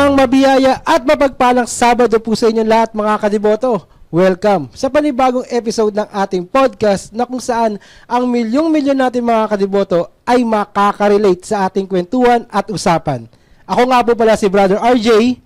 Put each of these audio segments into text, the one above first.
Isang mabiyaya at mapagpalang Sabado po sa inyong lahat mga kadiboto. Welcome sa panibagong episode ng ating podcast na kung saan ang milyong-milyon natin mga kadiboto ay makaka-relate sa ating kwentuhan at usapan. Ako nga po pala si Brother RJ.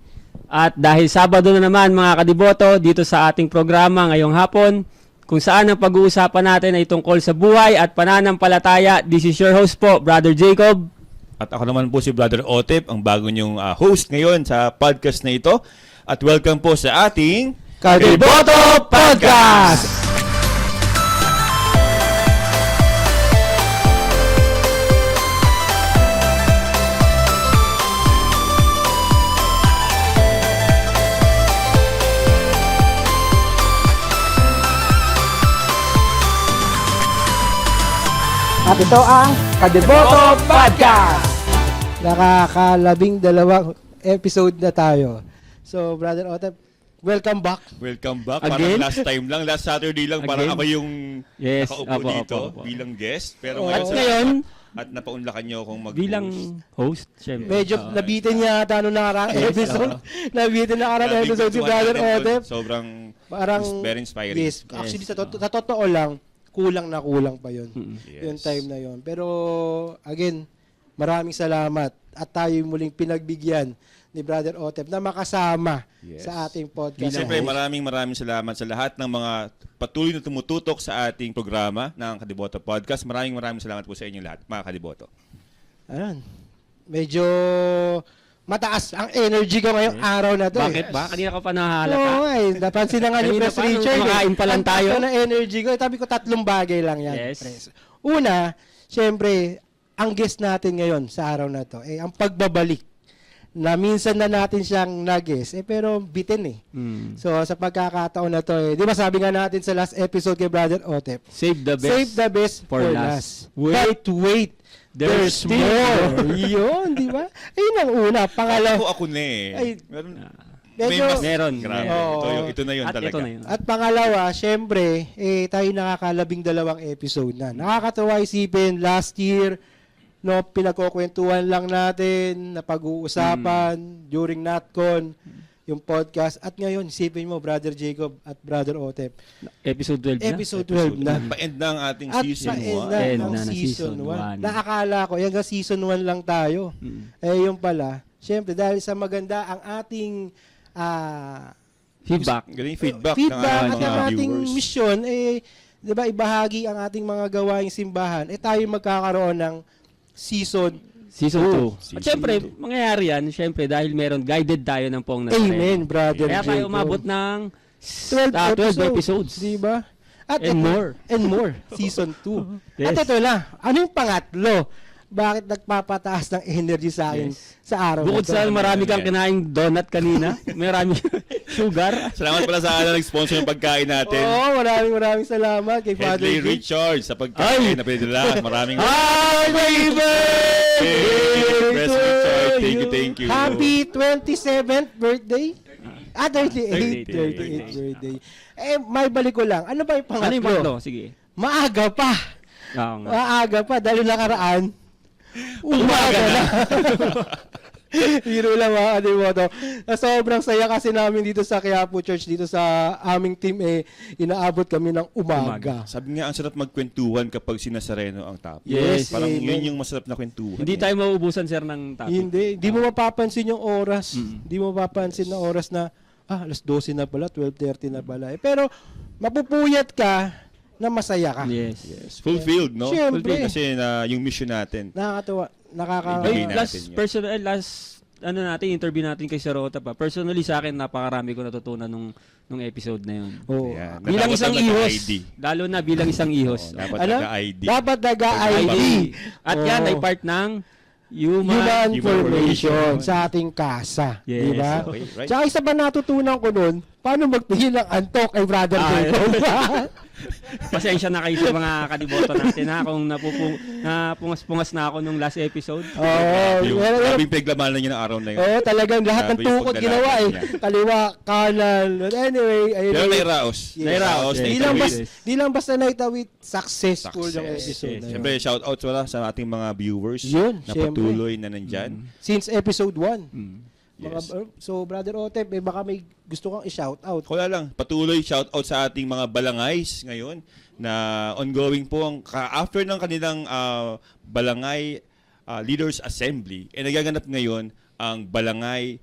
At dahil Sabado na naman mga kadiboto dito sa ating programa ngayong hapon, kung saan ang pag-uusapan natin ay tungkol sa buhay at pananampalataya, this is your host po, Brother Jacob. At ako naman po si Brother Otep, ang bago niyong host ngayon sa podcast na ito. At welcome po sa ating Kadiboto Podcast! At ito ang Kadiboto Podcast! Nakakalabing dalawang episode na tayo. So, Brother Otep, welcome back. Welcome back. Again? Parang last time lang, last Saturday lang, parang Again? ako yung Yes, nakaupo apo, dito apo. bilang guest. Pero At ngayon, ngayon, at napaunlakan niyo akong mag-host. bilang host, syempre. Medyo nabitin niya ata nung nakarang episode. Nabitin na nakarang Grabe, episode si kwentuhan Brother natin Otep. doon. Sobrang Parang, very inspiring. yes. Actually, sa totoo lang, kulang na kulang pa yun. Yes. Yung time na yun. Pero, again, maraming salamat. At tayo muling pinagbigyan ni Brother Otep na makasama Yes. sa ating podcast. Siyempre, maraming salamat sa lahat ng mga patuloy na tumututok sa ating programa ng Kadiboto Podcast. Maraming salamat po sa inyong lahat, mga Kadiboto. Ayun. Medyo mataas ang energy ko ngayong araw na to. Bakit ba? Kanina ka pa nahahalata. Oo, napansin na nga ni Kanina Press pa, nung Richard. kumakain pa lang Ang taas tayo. na ng energy ko. Sabi ko, 3 bagay lang yan. Yes. Press. Una, syempre, ang guest natin ngayon sa araw na to, ang pagbabalik na minsan na natin siyang nag-guest, pero bitin So, sa pagkakataon na to, di ba sabi nga natin sa last episode kay Brother Otep, Save the best. save the best for last. But wait, there's still more. Yun, di ba? Ayun ang una. Pangalawa, Ako na eh. Ay, Meron, medyo, Meron. Grabe. Oo. Ito na yun At talaga. ito na yun. At pangalawa, syempre, tayo nakakalabing 2 episode na. Nakakatawa isipin, last year, no, pinagkukwentuhan lang natin, na pag-uusapan during NatCon, yung podcast. At ngayon, isipin mo, Brother Jacob at Brother Otep. Episode 12 na. Episode 12 na. Pa-end na ang ating At season pa-end 1. na End ang na ng season season 1. one. Nakakala ko, hanggang season 1 lang tayo. Yung pala, syempre, dahil sa maganda ang ating Feedback. Galing feedback, ng feedback at mga ang ating viewers. mission, di ba, ibahagi ang ating mga gawaing simbahan, tayo magkakaroon ng season. Season 2. Season At syempre, two. mangyayari yan, syempre, dahil meron guided tayo ng Pong Nazareno. Amen, Brother Kaya tayo Jacob. umabot ng 12 12 episodes. Di ba? At And more. And more. Season 2. Yes. At ito na. Ano yung pangatlo? Bakit nagpapataas ng energy sa akin sa araw Bukod na to? sa marami kang kinaing donut kanina, marami sugar. Salamat pala sa nag-sponsor ng pagkain natin. Oo, maraming salamat kay Father Headley Jim. Richard sa pagkain na pinadala. Maraming Happy Press Richard. Thank you. Happy 27th birthday. 38 38 birthday. May balik ko lang. Ano ba yung pangatlo? Ano yung pangatlo? Sige. Maaga pa. Oo nga. Maaga pa. Dahil nakaraan, umaga na. Hiro lang mga kadiboto. Sobrang saya kasi namin dito sa Quiapo Church, dito sa aming team, inaabot kami ng umaga. Sabi nga, ang sarap magkwentuhan kapag sinasareno ang topic. Yes. Parang Amen. yun yung masarap na kwentuhan. Hindi tayo mauubusan, sir, ng topic. Hindi mo mapapansin yung oras. Hindi mo mapapansin na oras na, alas 12 na pala, 12:30 na pala. Pero, mapupuyat ka na masaya ka. Yes. Yes. Fulfilled, no? Siyempre. Fulfilled kasi na yung mission natin. Nakakatawa. Ibigay natin Last yan. personal, interview natin kay Sir Rota pa. Personally sa akin, napakarami ko natutunan nung episode na yun. Oo. Ayan. Bilang Dapat isang talaga ihos. ID. Lalo na bilang isang ihos. Dapat Ano? nag-ID. Dapat nag-ID. At yan ay part ng Human Human formation formation. sa ating kasa. Yes, Di ba? okay, right. Tsaka isa ba natutunan ko nun, paano magpigil ng antok ay Brother Jacob? Pasensya na kayo sa mga kadiboto natin ha kung napungas-pungas na ako nung last episode. Oo. Grabing piglaman niya ng araw na yun. Oo, talagang lahat ng Grabe yung tukod pagdalaga ginawa niya. Kaliwa, kanan. But anyway, Pero nairaos. Yes. Nairaos, Di yes. lang, Yes. di lang basta naitawid, successful yung Success. episode Yes. na yun. Siyempre, shout out sa ating mga viewers Yun, na siyempre. patuloy na nandyan. Since episode 1. Yes. So, Brother Otep, baka may gusto kang i-shout out. Wala lang, patuloy shout out sa ating mga balangays ngayon na ongoing po ang after ng kanilang Balangay Leaders Assembly, nagaganap ngayon ang Balangay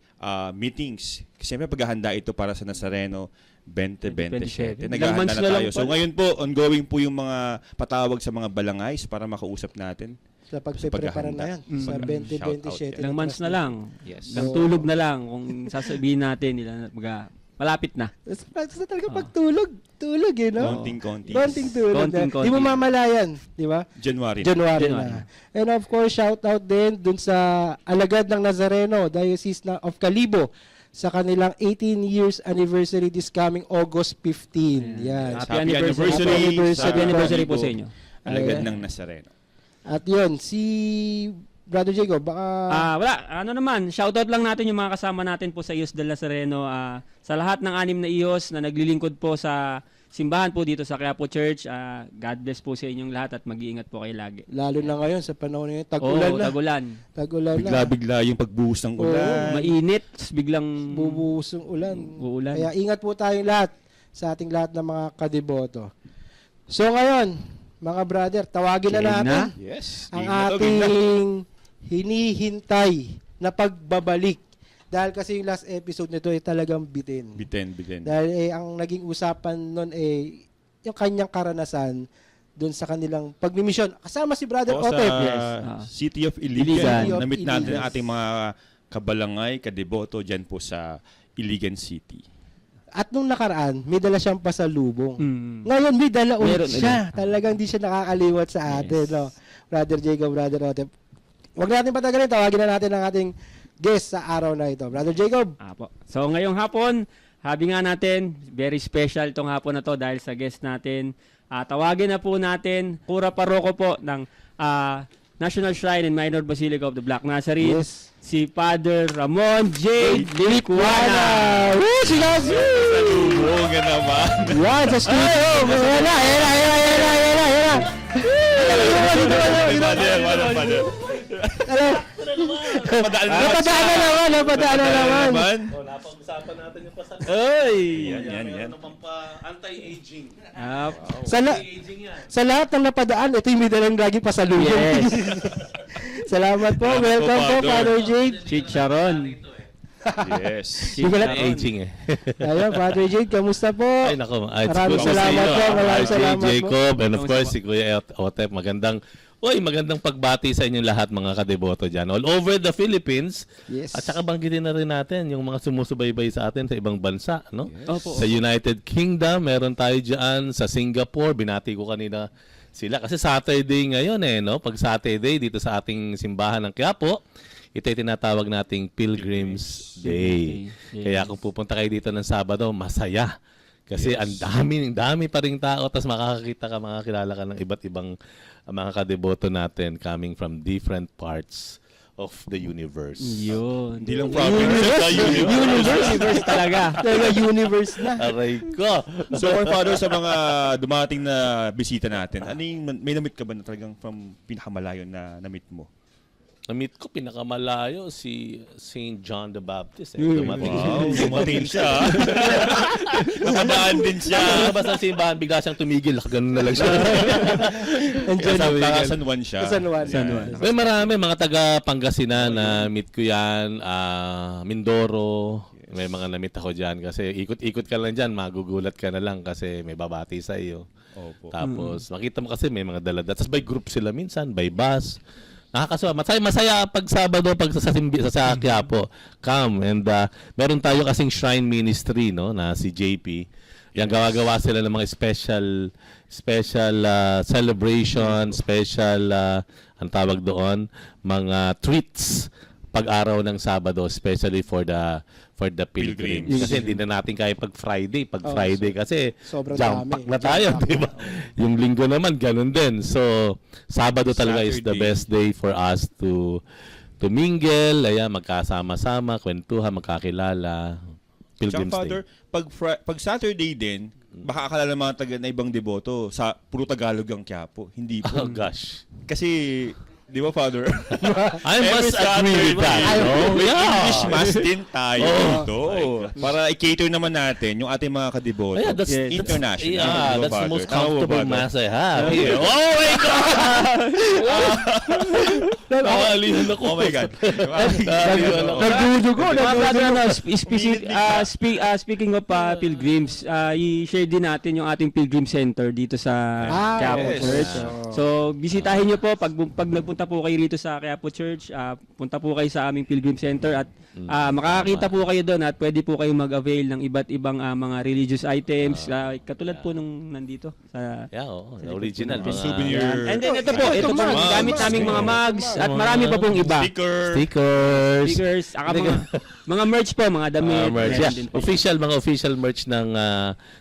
meetings. Kasi siyempre paghahanda ito para sa Nazareno 2027. Ilang months Naghahanda na na lang tayo. So pala. ngayon po, ongoing po yung mga patawag sa mga balangays para makausap natin. Sa pagpe-prepare na yan. Sa Shout out 2027. Ilang months na lang. Yes. Ilang tulog na lang kung sasabihin natin nila malapit na. Sa talaga pagtulog. Tulog no? Konting-konti. Konting tulog. Konting-konti. Di mo mamalayan. Di ba? January. January na. And of course, shout out din dun sa alagad ng Nazareno, Diocese of Calibo, sa kanilang 18 years anniversary this coming August 15. Yan. Happy anniversary. Happy anniversary po sa inyo. Alagad Ayan. ng Nazareno. At yun, si Brother Jacob, baka... Wala. Ano naman, shoutout lang natin yung mga kasama natin po sa IOS del Nazareno. Sa lahat ng 6 na IOS na naglilingkod po sa simbahan po dito sa Quiapo Church. God bless po sa inyong lahat at mag-iingat po kayo lagi. lalo na ngayon, sa panahon ngayon, tag-ulan na. Tagulan. Tag-ulan na. Bigla-bigla yung pagbuhos ng ulan. Mainit, tapos biglang Bubuhos yung ulan. uulan. Kaya ingat po tayong lahat sa ating lahat ng mga kadiboto. So ngayon, mga brother, tawagin na Okay natin na? Yes. ang Game na to, game na. ating hinihintay na pagbabalik. Dahil kasi yung last episode nito ay talagang bitin. Biten. Dahil ang naging usapan nun yung kanyang karanasan doon sa kanilang pagmimisyon. Kasama si Brother O, Otep. sa City of Iligan. Iligan. Namit natin Iligan. ang ating mga kabalangay, kadiboto dyan po sa Iligan City. At nung nakaraan, may dala siyang pasalubong. Mm. Ngayon, may dala ulit Meron siya. Talagang di siya nakakaliwat sa atin. Yes. No? Brother Jacob, Brother Otep. Huwag natin patagalin. Tawagin na natin ang ating guest sa araw na ito. Brother Jacob. Apo. So ngayong hapon, habi nga natin, very special tong hapon na to dahil sa guest natin. Tawagin na po natin, Kura Paroko po ng National Shrine and Minor Basilica of the Black Nazarene. Yes. Si Father Ramon J. Licuana. Woo! Sinabi! Oo nga naman. Yan, sa studio. Yan na. Father. Napadaan na naman. Ay! Yan. Anti-aging. Sa lahat ng napadaan, ito yung may dalang lagi pasalubong. Yes. Salamat po. Salamat Welcome po, po, Father. Father Jade. Chicharon. Yes. Hindi ko lang aging eh. Ayun, Father Jade, kamusta po? Ay nako, it's Maraming good to salamat see you. po, maraming RJ salamat po. Jacob, and of Kamusta course po? si Kuya Otep. Magandang pagbati sa inyong lahat mga kadeboto dyan. All over the Philippines. Yes. At saka banggitin na rin natin yung mga sumusubaybay sa atin sa ibang bansa. No? Opo. Sa United Kingdom, meron tayo dyan. Sa Singapore, binati ko kanina sila. Kasi Saturday ngayon no? Pag Saturday dito sa ating simbahan ng Quiapo, ito ay tinatawag nating Pilgrims Day. Yes. Kaya kung pupunta kayo dito ng Sabado, masaya. Kasi ang dami pa ring tao, tapos makakilala ka ng iba't ibang mga kadeboto natin coming from different parts of the universe. Yun. Hindi lang province sa Universe talaga. Talaga universe na. Aray ko! So, for Father, sa mga dumating na bisita natin, may namit ka ba na talagang from pinakamalayo na namit mo? Na-meet ko, pinakamalayo, si St. John the Baptist. Dumating siya. Nakadaan din siya. Labas ng simbahan, bigla siyang tumigil. Ganun na lang siya. Andiyan. Sabi niya, San Juan siya. San Juan. May marami, mga taga Pangasinan na meet ko yan, Mindoro, may mga na-meet ako dyan kasi ikot-ikot ka lang dyan, magugulat ka na lang kasi may babati sa iyo. Opo. Tapos makita mo kasi may mga dalada. Tapos by group sila minsan, by bus. Nakakasuwa. Masaya pag Sabado, pag sa Quiapo. Come. And meron tayo kasing shrine ministry, no, na si JP. Yan, gawa-gawa sila ng mga special celebration, special, ang tawag doon, mga treats pag-araw ng Sabado, especially for the pilgrims. Pilgrims. Kasi hindi na natin kaya pag Friday. Pag Friday kasi sobrang jam-pack dami. na tayo, di ba? Yung linggo naman, ganun din. So, Sabado talaga is the Saturday. best day for us to mingle, magkasama-sama, kwentuhan, magkakilala. Tsaka, Pilgrims Father, Day. pag Saturday din, baka akala ng mga taga na ibang deboto, sa puro Tagalog ang Quiapo. Hindi po. Oh gosh. Kasi Di ba, Father? I must Every agree with that. Saturday, No? may Yeah. English mass din tayo Oh. dito. Para i-cater naman natin yung ating mga kadiboto. Yeah, that's international. Yeah, Di ba, that's the Father? most Tama ba, comfortable Father? mass I have. Yeah. Oh my God! Nakalihan ako. Oh my God. Nagdudugo, Mga brother, nagdudugo. speaking of pilgrims, i-share din natin yung ating pilgrim center dito sa Quiapo yes. Church. So, bisitahin nyo po pag nagpunta po kayo rito sa Quiapo Church, punta po kayo sa aming pilgrim center at makakakita po kayo doon at pwede po kayo mag-avail ng iba't ibang mga religious items, katulad po nung nandito sa Yeah, the original. Mga Mga souvenir. And then ito po ang mugs. gamit naming mga mugs at marami pa pong iba. stickers. Stickers, mga merch po, mga damit. Merch. meron Yeah. din po. Mga official merch ng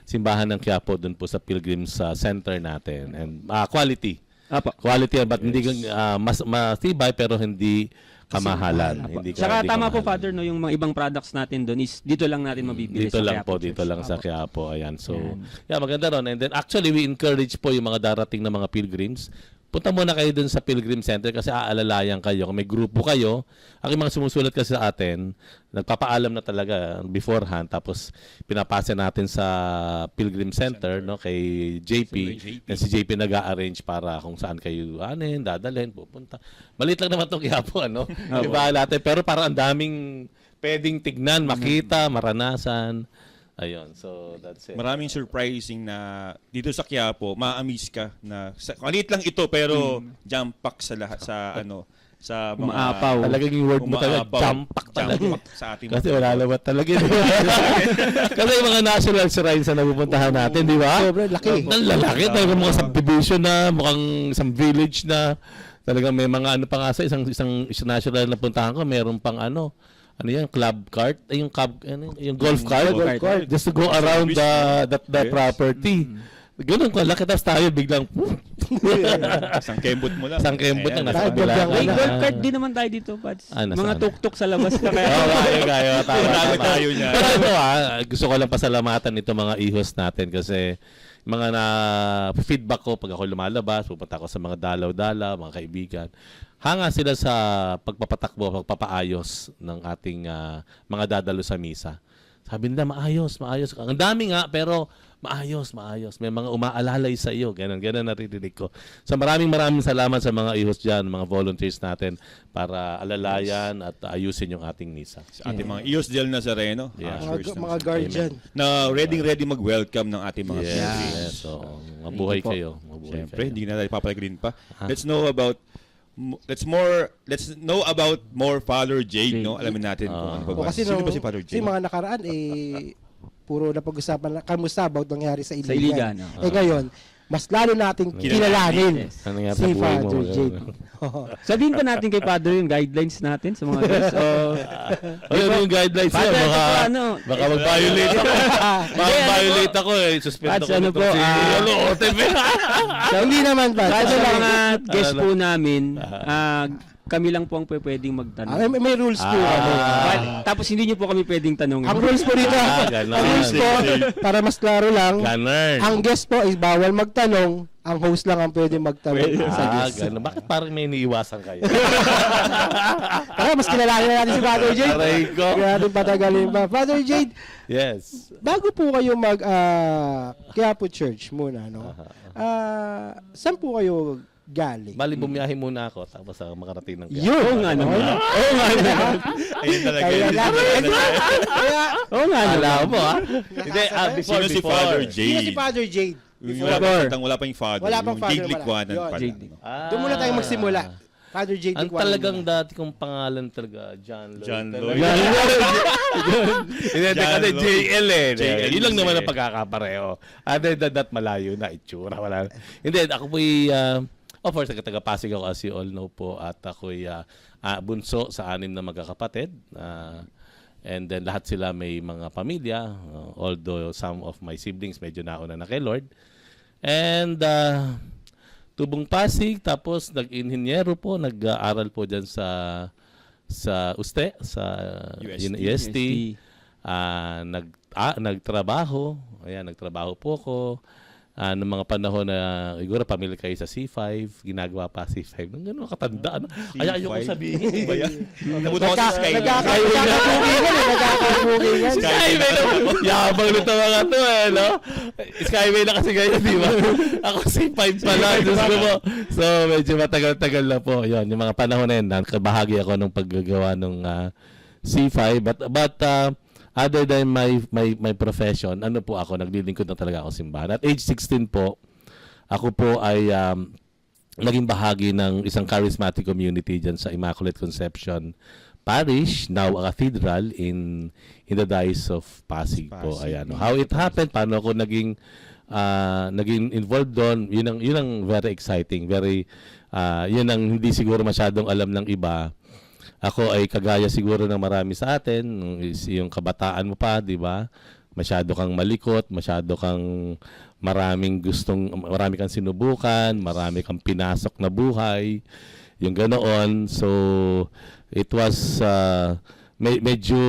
simbahan ng Quiapo doon po sa Pilgrims Center natin. And quality. Apo. Quality, but hindi mas matibay pero hindi kamahalan. Hindi Saka hindi tama po, kamahalan. Father, no, yung mga ibang products natin doon is dito lang natin mabibili Dito sa lang Quiapo po, Church. dito lang sa Apo. Quiapo. Ayan. So, yeah, maganda ron. And then actually, we encourage po yung mga darating na mga pilgrims. Punta muna kayo dun sa Pilgrim Center kasi aalalayan kayo. Kung may grupo kayo, ang mga sumusulat kasi sa atin, nagpapaalam na talaga beforehand. Tapos pinapasa natin sa Pilgrim Center, no, kay JP. And si JP nag-a-arrange para kung saan kayo dadalhin, pupunta. Maliit lang naman itong Quiapo, ano? Diba natin? Pero parang ang daming pwedeng tignan, makita, maranasan. Ayun, so that's it. Maraming surprising na dito sa Quiapo, ma-amaze ka na kalit lang ito pero jump pack sa lahat sa mga Umaapaw. Talagang yung word mo talaga, umaapaw. jump pack talaga. Jump pack sa ating Kasi wala naman talaga. Kasi yung mga national shrines na napupuntahan natin, di ba? Sobrang laki. Ang lalaki. Talagang mga subdivision na, mukhang isang village na. Talagang may mga ano pa nga sa isang national na puntahan ko, meron pang ano yan, club cart, yung golf cart, Golf cart. just to go around that property. Ganun ko, laki tapos tayo biglang isang kembot mo lang. isang kembot Ayan. na nasa Tayo kabila. biglang May wala. gold card din naman tayo dito, Pats. Nasaan? Mga tuk-tuk sa labas na kaya. Kayo, tama. Marami tayo niyan. Pero ito gusto ko lang pasalamatan ito mga ihos natin kasi mga feedback ko pag ako lumalabas, pupunta ako sa mga dalaw-dalaw, mga kaibigan. Hanga sila sa pagpapatakbo, pagpapaayos ng ating mga dadalo sa misa. Sabi nila, maayos. Ang dami nga, pero maayos. May mga umaalalay sa iyo. Ganun naririnig ko. So maraming salamat sa mga ihos dyan, mga volunteers natin para alalayan at ayusin yung ating misa. Sa ating mga Ios del Nazareno. Yeah. Mga guardian. Na ready mag-welcome ng ating mga Yes. So, mabuhay kayo. Siyempre, hindi na tayo papalaglin pa. Let's know about more Father Jade, no? Alamin natin kung ano ba. O kasi Sino nung, ba si Father kasi Jade? mga nakaraan, puro napag-usapan na kamusta about nangyari sa Sa Iligan. Iligan, Ngayon, mas lalo nating kilalanin Yes. Ano nangyari si sa buhay mo? Father Jade. Sabihin pa natin kay Father yung guidelines natin sa mga guys. Ano yung guidelines Father, niya? ito po, ano? Baka mag-violate ako. Mag-violate ako eh. Suspend Pats, ako. ano nitong po, si OTV. Hindi naman ba? Sa mga guest po namin, kami lang po ang pwedeng magtanong. May rules po kami. Tapos hindi niyo po kami pwedeng tanongin. Ang rules po dito, Ganon. ang rules po, para mas klaro lang, Ganon. ang guest po is bawal magtanong, ang host lang ang pwedeng magtanong sa guest. Ganon. Bakit parang may iniiwasan kayo? Kaya mas kilalanin natin si Father Jade. Aray ko. Kaya natin patagalin pa. Father Jade, Yes. bago po kayo Quiapo Church muna, no? Saan po kayo galing? Bali, bumiyahe muna ako tapos makarating ng Quiapo. Yun! Oo nga naman. Oo nga naman. Ayun talaga. Kaya yun. lang. Kaya, Oo nga naman. Alam mo ha? Hindi, Sino si Father sino si Jade? Father Jade? Wala pa yung Father. Wala pang yung Father Jade pala. Liquanan Yun. pala. Jade. Doon muna tayo magsimula. Father Jade Ang Liquanan talagang muna. dati kong pangalan talaga, John Lloyd. John Talaga. Lloyd. Hindi, John kasi Lloyd. JL eh. JL Yun lang naman eh. ang pagkakapareho. Other than that, malayo na itsura. Wala. Hindi, ako po'y, of course, taga-Pasig ako as you all know po. At ako'y bunso sa 6 na magkakapatid. And then lahat sila may mga pamilya. Although some of my siblings medyo nauna na kay Lord. And tubong Pasig, tapos nag-inhinyero po, nag-aaral po dyan sa UST, sa UST. Nagtrabaho. Ayan, nagtrabaho po ako. ng mga panahon na siguro pamilya kayo sa C5, ginagawa pa C5. Nung gano'n katanda. Ano? Ay, ayoko C5? sabihin. Ano ba yan? Nabuto ko sa Skyway. Nagkakabukingan. Skyway na. Yabang nito mga to no? Skyway na kasi ngayon, di ba? Ako C5 pa lang. Diyos ko po. So, medyo matagal-tagal na po. Yun, yung mga panahon na yun, nakabahagi ako ng paggagawa ng C5. But other than my profession, ano po ako, naglilingkod na talaga ako simbahan. At age 16 po, ako po ay naging bahagi ng isang charismatic community dyan sa Immaculate Conception Parish, now a cathedral in the Diocese of Pasig po. Ayan. How it happened, paano ako naging involved doon, yun ang very exciting, yun ang hindi siguro masyadong alam ng iba. Ako ay kagaya siguro ng marami sa atin, yung kabataan mo pa, di ba? Masyado kang malikot, masyado kang marami kang sinubukan, marami kang pinasok na buhay, yung ganoon. So, it was medyo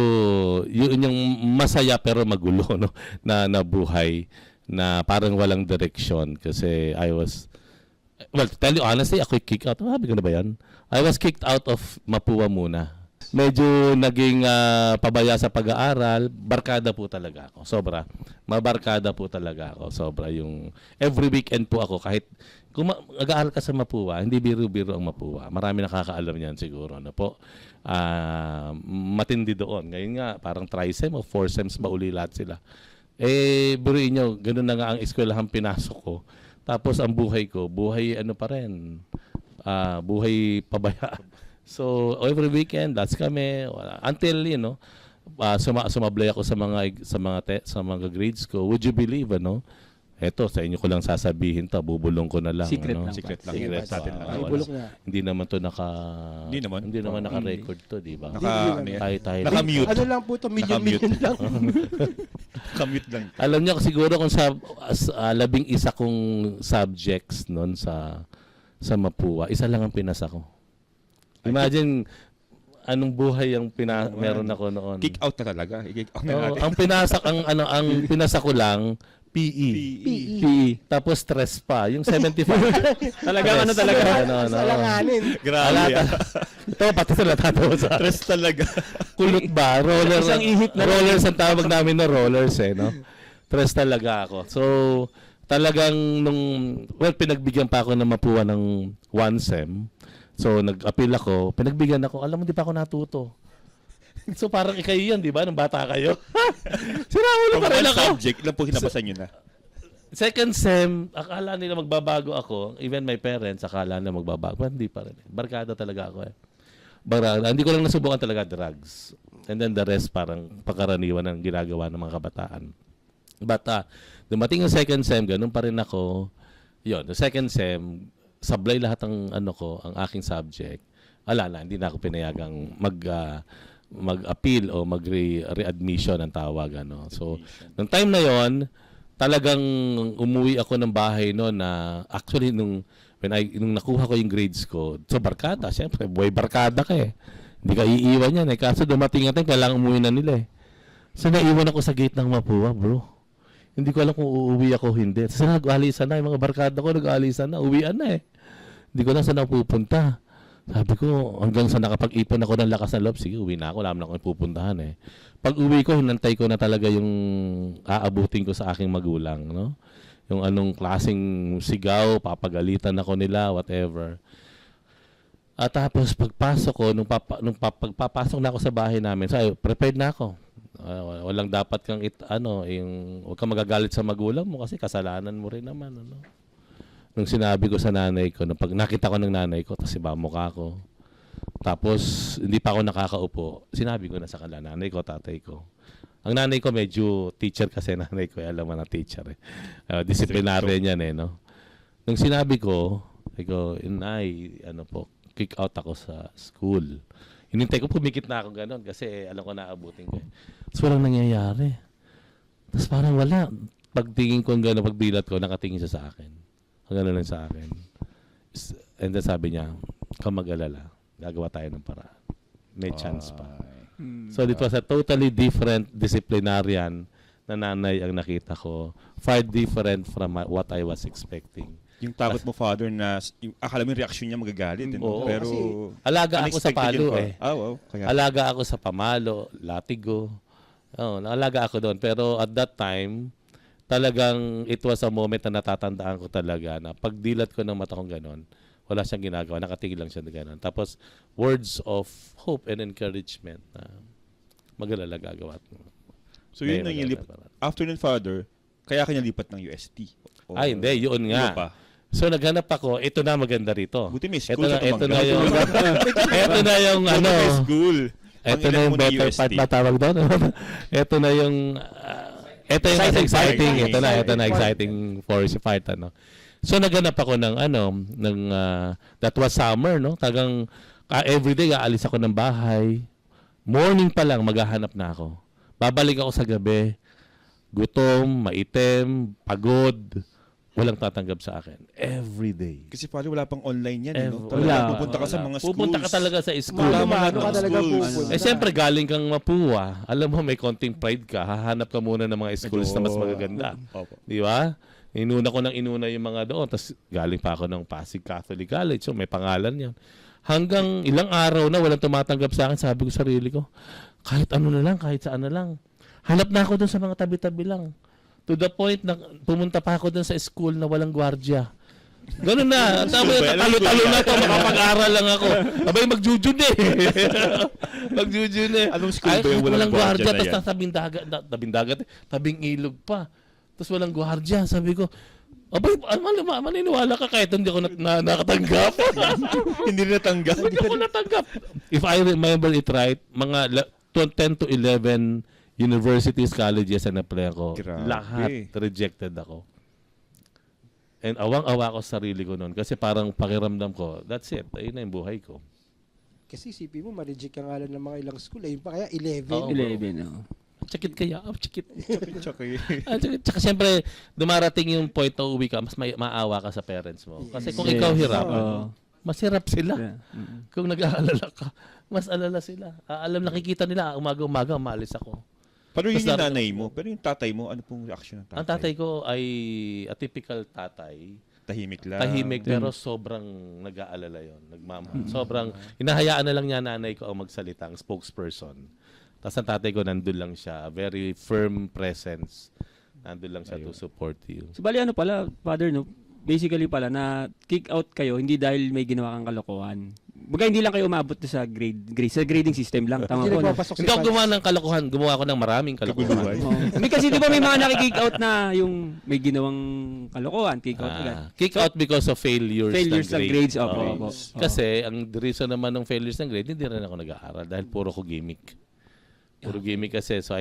yun yung masaya pero magulo no na buhay na parang walang direction kasi well, to tell you honestly, ako kick out. Sabi ko na ba yan? I was kicked out of Mapua muna. Medyo naging pabaya sa pag-aaral. Barkada po talaga ako. Sobra. Mabarkada po talaga ako. Sobra yung... Every weekend po ako. Kahit kung mag-aaral ka sa Mapua, hindi biro-biro ang Mapua. Marami nakakaalam yan siguro. Ano po? Matindi doon. Ngayon nga, parang tri-sem o 4 sems ba uli lahat sila. Biruin nyo, ganun na nga ang eskwelahan pinasok ko. Tapos ang buhay ko, buhay ano pa rin, buhay pabaya. So every weekend, that's kami until sumablay ako sa mga grades ko. Would you believe Eto, sa inyo ko lang sasabihin to, bubulong ko na lang. Secret lang. Secret lang. Secret Sa atin lang. Ay, bulok na. Hindi naman to Hindi naman. naka-record to, di ba? Tayo. Naka-mute. Ano lang po to, million lang. Naka-mute lang. Alam niyo siguro kung sa 11 kong subjects noon sa Mapua, isa lang ang pinasa ko. Imagine anong buhay ang meron ako noon. Kick out na talaga. I-kick out na Oo, natin. ang pinasa ko lang PE. Tapos stress pa, yung 75. Talagang ano talaga. Salanganin. Grabe. Ito pati sila tatawa sa Stress talaga. kulot ba? Roller. Isang ihip na rollers ang tawag namin na rollers no? Stress talaga ako. So, talagang pinagbigyan pa ako ng Mapua ng 1 sem. So, nag-appeal ako. Pinagbigyan ako. Alam mo, di pa ako natuto. So, parang ikayo yan, di ba? Nung bata kayo. Sinaulo pa rin ako. Subject, ilan po hinabasan nyo na? Second sem, akala nila magbabago ako. Even my parents, akala nila magbabago. Hindi pa rin. Barkada talaga ako Barkada. Hindi ko lang nasubukan talaga drugs. And then the rest, parang pagkaraniwan ng ginagawa ng mga kabataan. But, dumating yung second sem, ganun pa rin ako. Yun, the second sem, sablay lahat ang ang aking subject. Hindi na ako pinayagang mag-appeal o mag-readmission ang tawag. So, nung time na yon, talagang umuwi ako ng bahay na actually nung nakuha ko yung grades ko, so barkada, syempre, buhay barkada ka Hindi ka iiwan yan Kaso dumating natin, kailangan umuwi na nila So, naiwan ako sa gate ng Mapua, bro. Hindi ko alam kung uuwi ako o hindi. So, nag-aalisan na. Yung mga barkada ko, nag-aalisan na. Uwian na Hindi ko na saan ako pupunta. Sabi ko, hanggang sa nakapag-ipon ako ng lakas ng loob, sige, uwi na ako. Alam na akong pupuntahan Pag uwi ko, hinantay ko na talaga yung aabutin ko sa aking magulang, Yung anong klaseng sigaw, papagalitan ako nila, whatever. At tapos, pagpasok ko, pagpapasok na ako sa bahay namin, prepared na ako. Walang dapat kang huwag kang magagalit sa magulang mo kasi kasalanan mo rin naman, Nung sinabi ko sa nanay ko, pag nakita ko ng nanay ko, tapos iba mukha ko. Tapos, hindi pa ako nakakaupo. Sinabi ko na sa kanila, nanay ko, tatay ko. Ang nanay ko, medyo teacher kasi nanay ko. Alam mo na teacher disciplinary niyan Nung sinabi ko, Inay, kick out ako sa school. Hinintay ko, pumikit na ako gano'n kasi alam ko naabutin ko. Tapos walang nangyayari. Tapos parang wala. Pagtingin ko gano'n, pagbilat ko, nakatingin siya sa akin. Gano'n lang sa akin. And then sabi niya, kung mag-alala, gagawa tayo ng paraan. May chance pa. So it was a totally different disciplinarian na na nanay ang nakita ko. Far different from what I was expecting. Yung takot mo, Father, na yung, akala mo yung reaction niya magagalit. Oo, pero kasi alaga ako sa unexpected yun palo pa. eh. Wow. Kaya, Alaga ako sa pamalo, latigo. Alaga ako doon. Pero at that time, talagang it was a moment na natatandaan ko talaga na pagdilat ko ng mata kong ganon, wala siyang ginagawa, nakatigil lang siya na ganon. Tapos, words of hope and encouragement na magalala gagawa. so yun yung after nun, Father, kaya kanya lipat ng UST. O, Ay, hindi, yun nga. Ano pa? So naghanap ako, ito na maganda rito. Buti may school Ito sa ito na tumanggap. yung ito na yung Buti ano. may school. Ito Pangilan na yung mo better UST. part na tawag doon. Ito na yung ito yung mas exciting. Ito na exciting for si part ano. So naghanap ako ng that was summer, no? Tagang everyday aalis ako ng bahay. Morning pa lang maghahanap na ako. Babalik ako sa gabi. Gutom, maitim, pagod. Walang tatanggap sa akin. Every day. Kasi Father, wala pang online yan. No? Wala. Talaga, pupunta ka sa mga schools. Pupunta ka talaga sa school. Ano ka talaga schools. pupunta. Eh, siyempre, galing kang Mapua. Alam mo, may konting pride ka. Hahanap ka muna ng mga schools na mas magaganda. Opo. Di ba? Inuna ko yung mga doon. Tapos, galing pa ako ng Pasig Catholic College. So, may pangalan yan. Hanggang ilang araw na walang tumatanggap sa akin, sabi ko sa sarili ko, kahit ano na lang, kahit saan na lang. Hanap na ako doon sa mga tabi-tabi lang. To the point na pumunta pa ako doon sa school na walang gwardiya. Ganun na. Sabi, talo-talo na to, makapag-aral lang ako. Abay, magjujun eh. Magjujun eh. Anong school ba yung walang gwardiya na yan? Tapos tabing dagat, tabing ilog pa. Tapos walang gwardiya. Sabi ko, abay, maniniwala ka kahit hindi ako nakatanggap. Hindi natanggap. Hindi ako natanggap. If I remember it right, mga 10 to 11 universities, colleges na apply ako. Grabe. Lahat rejected ako. And awang-awa ko sa sarili ko noon kasi parang pakiramdam ko, that's it. Ayun na yung buhay ko. Kasi isipin mo, ma-reject ka nga lang ng mga ilang school. Ayun pa kaya, 11. Oo. 11, oh. Chakit kaya? Chakit. Tsaka Tsaka siyempre, dumarating yung point na uwi ka, mas maawa ka sa parents mo. Kasi kung Yes. ikaw hirap, Oo. mas hirap sila. Yeah. Mm-mm. Kung nag-aalala ka, mas alala sila. Alam, nakikita nila, umaga-umaga, umalis ako. Pero yun Tapos yung nanay mo. Pero yung tatay mo, ano pong reaction ng tatay? Ang tatay ko ay a typical tatay. Tahimik lang. Tahimik pero sobrang nag-aalala yon, nagmamahal. Sobrang hinahayaan na lang niya nanay ko ang magsalita, ang spokesperson. Tapos ang tatay ko nandun lang siya, very firm presence. Nandun lang siya to support you. So, bali ano pala, Father, no? Basically pala, na kick out kayo, hindi dahil may ginawa kang kalokohan. Baga hindi lang kayo umabot sa sa grading system lang. Tama Hindi po, no? nagpapasok si Hindi ako Pans. gumawa ng kalokohan, gumawa ako ng maraming kalokohan. Oo. Hindi kasi di ba may mga nakikick out na yung may ginawang kalokohan, kick out agad. Kick out because of failures Failures ng grades, opo, Oo. opo. Kasi ang reason naman ng failures ng grade, hindi rin ako nag-aaral dahil puro ko gimmick. Puro gimmick kasi. So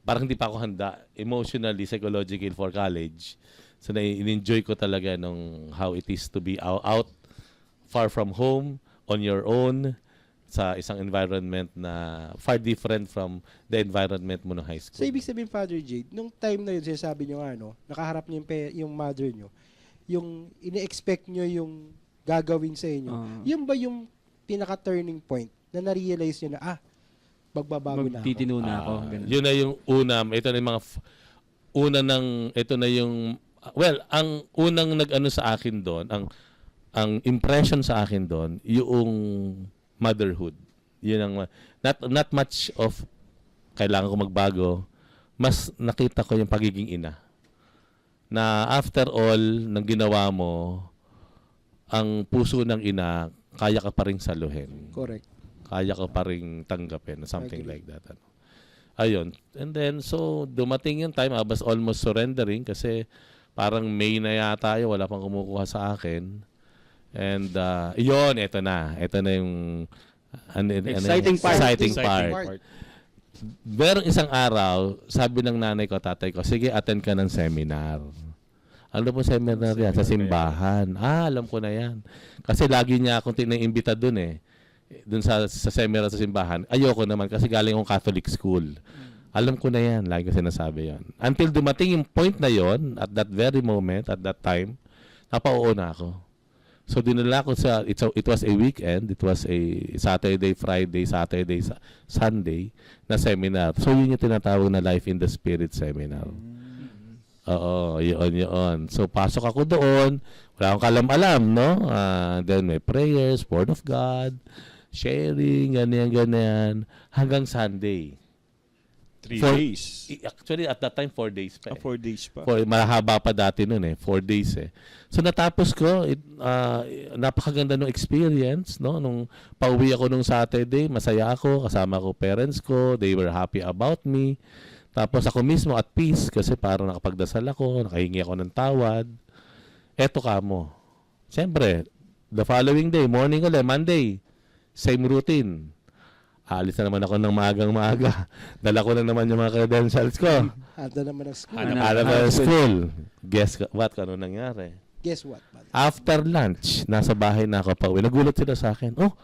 parang hindi pa ako handa emotionally, psychologically for college. So in-enjoy ko talaga nung how it is to be out far from home, on your own, sa isang environment na far different from the environment mo ng high school. So, ibig sabihin, Father Jade, nung time na yun, sinasabi nyo nga, no, nakaharap nyo yung mother nyo, yung ini-expect nyo yung gagawin sa inyo, yun ba yung pinaka-turning point na na-realize nyo na, magbabago na ako? Magtitino na ako. Ganun. Yun na yung una, ito na yung mga ito na yung ang unang nag-ano sa akin doon, ang impression sa akin doon, yung motherhood. Yun ang not much of kailangan ko magbago. Mas nakita ko yung pagiging ina. Na after all ng ginawa mo, ang puso ng ina, kaya ka pa ring saluhin. Correct. Kaya ka pa ring tanggapin, something Agree. like that. Ano. Ayun. And then, so, dumating yung time, I was almost surrendering kasi parang May na yata yun, wala pang kumukuha sa akin. And, yun, ito na. Ito na yung Exciting part. Exciting Exciting part. part. Merong isang araw, sabi ng nanay ko, tatay ko, sige, attend ka ng seminar. Ano po seminar yan? Sa simbahan. Alam ko na yan. Kasi lagi niya akong tinaimbita dun eh. Dun sa seminar sa simbahan. Ayoko naman kasi galing akong Catholic school. Alam ko na yan. Lagi ko sinasabi yan. Until dumating yung point na yon, at that very moment, at that time, napauuna ako. So dinala ko sa it was a weekend, it was a Saturday, Friday, Saturday, Sunday na seminar. So yun yung tinatawag na Life in the Spirit seminar. Oo, yun. So pasok ako doon, wala akong kalam-alam, no? Then may prayers, Word of God, sharing, ganyan, hanggang Sunday. 3 days. Actually, at that time, 4 days pa. 4 days pa. Mahaba pa dati nun 4 days So natapos ko, napakaganda ng experience, no? Nung pauwi ako nung Saturday, masaya ako, kasama ko parents ko, they were happy about me. Tapos ako mismo at peace kasi parang nakapagdasal ako, nakahingi ako ng tawad. Eto ka mo. Siyempre, the following day, morning ulit, Monday, same routine. Alis na naman ako ng maagang-maaga. Dala ko na naman yung mga credentials ko. Handa naman ang school. Alam mo yung school. Guess what? Kung ano nangyari? Guess what, man? After lunch, nasa bahay na ako pa uwi. Nagulat sila sa akin. Oh,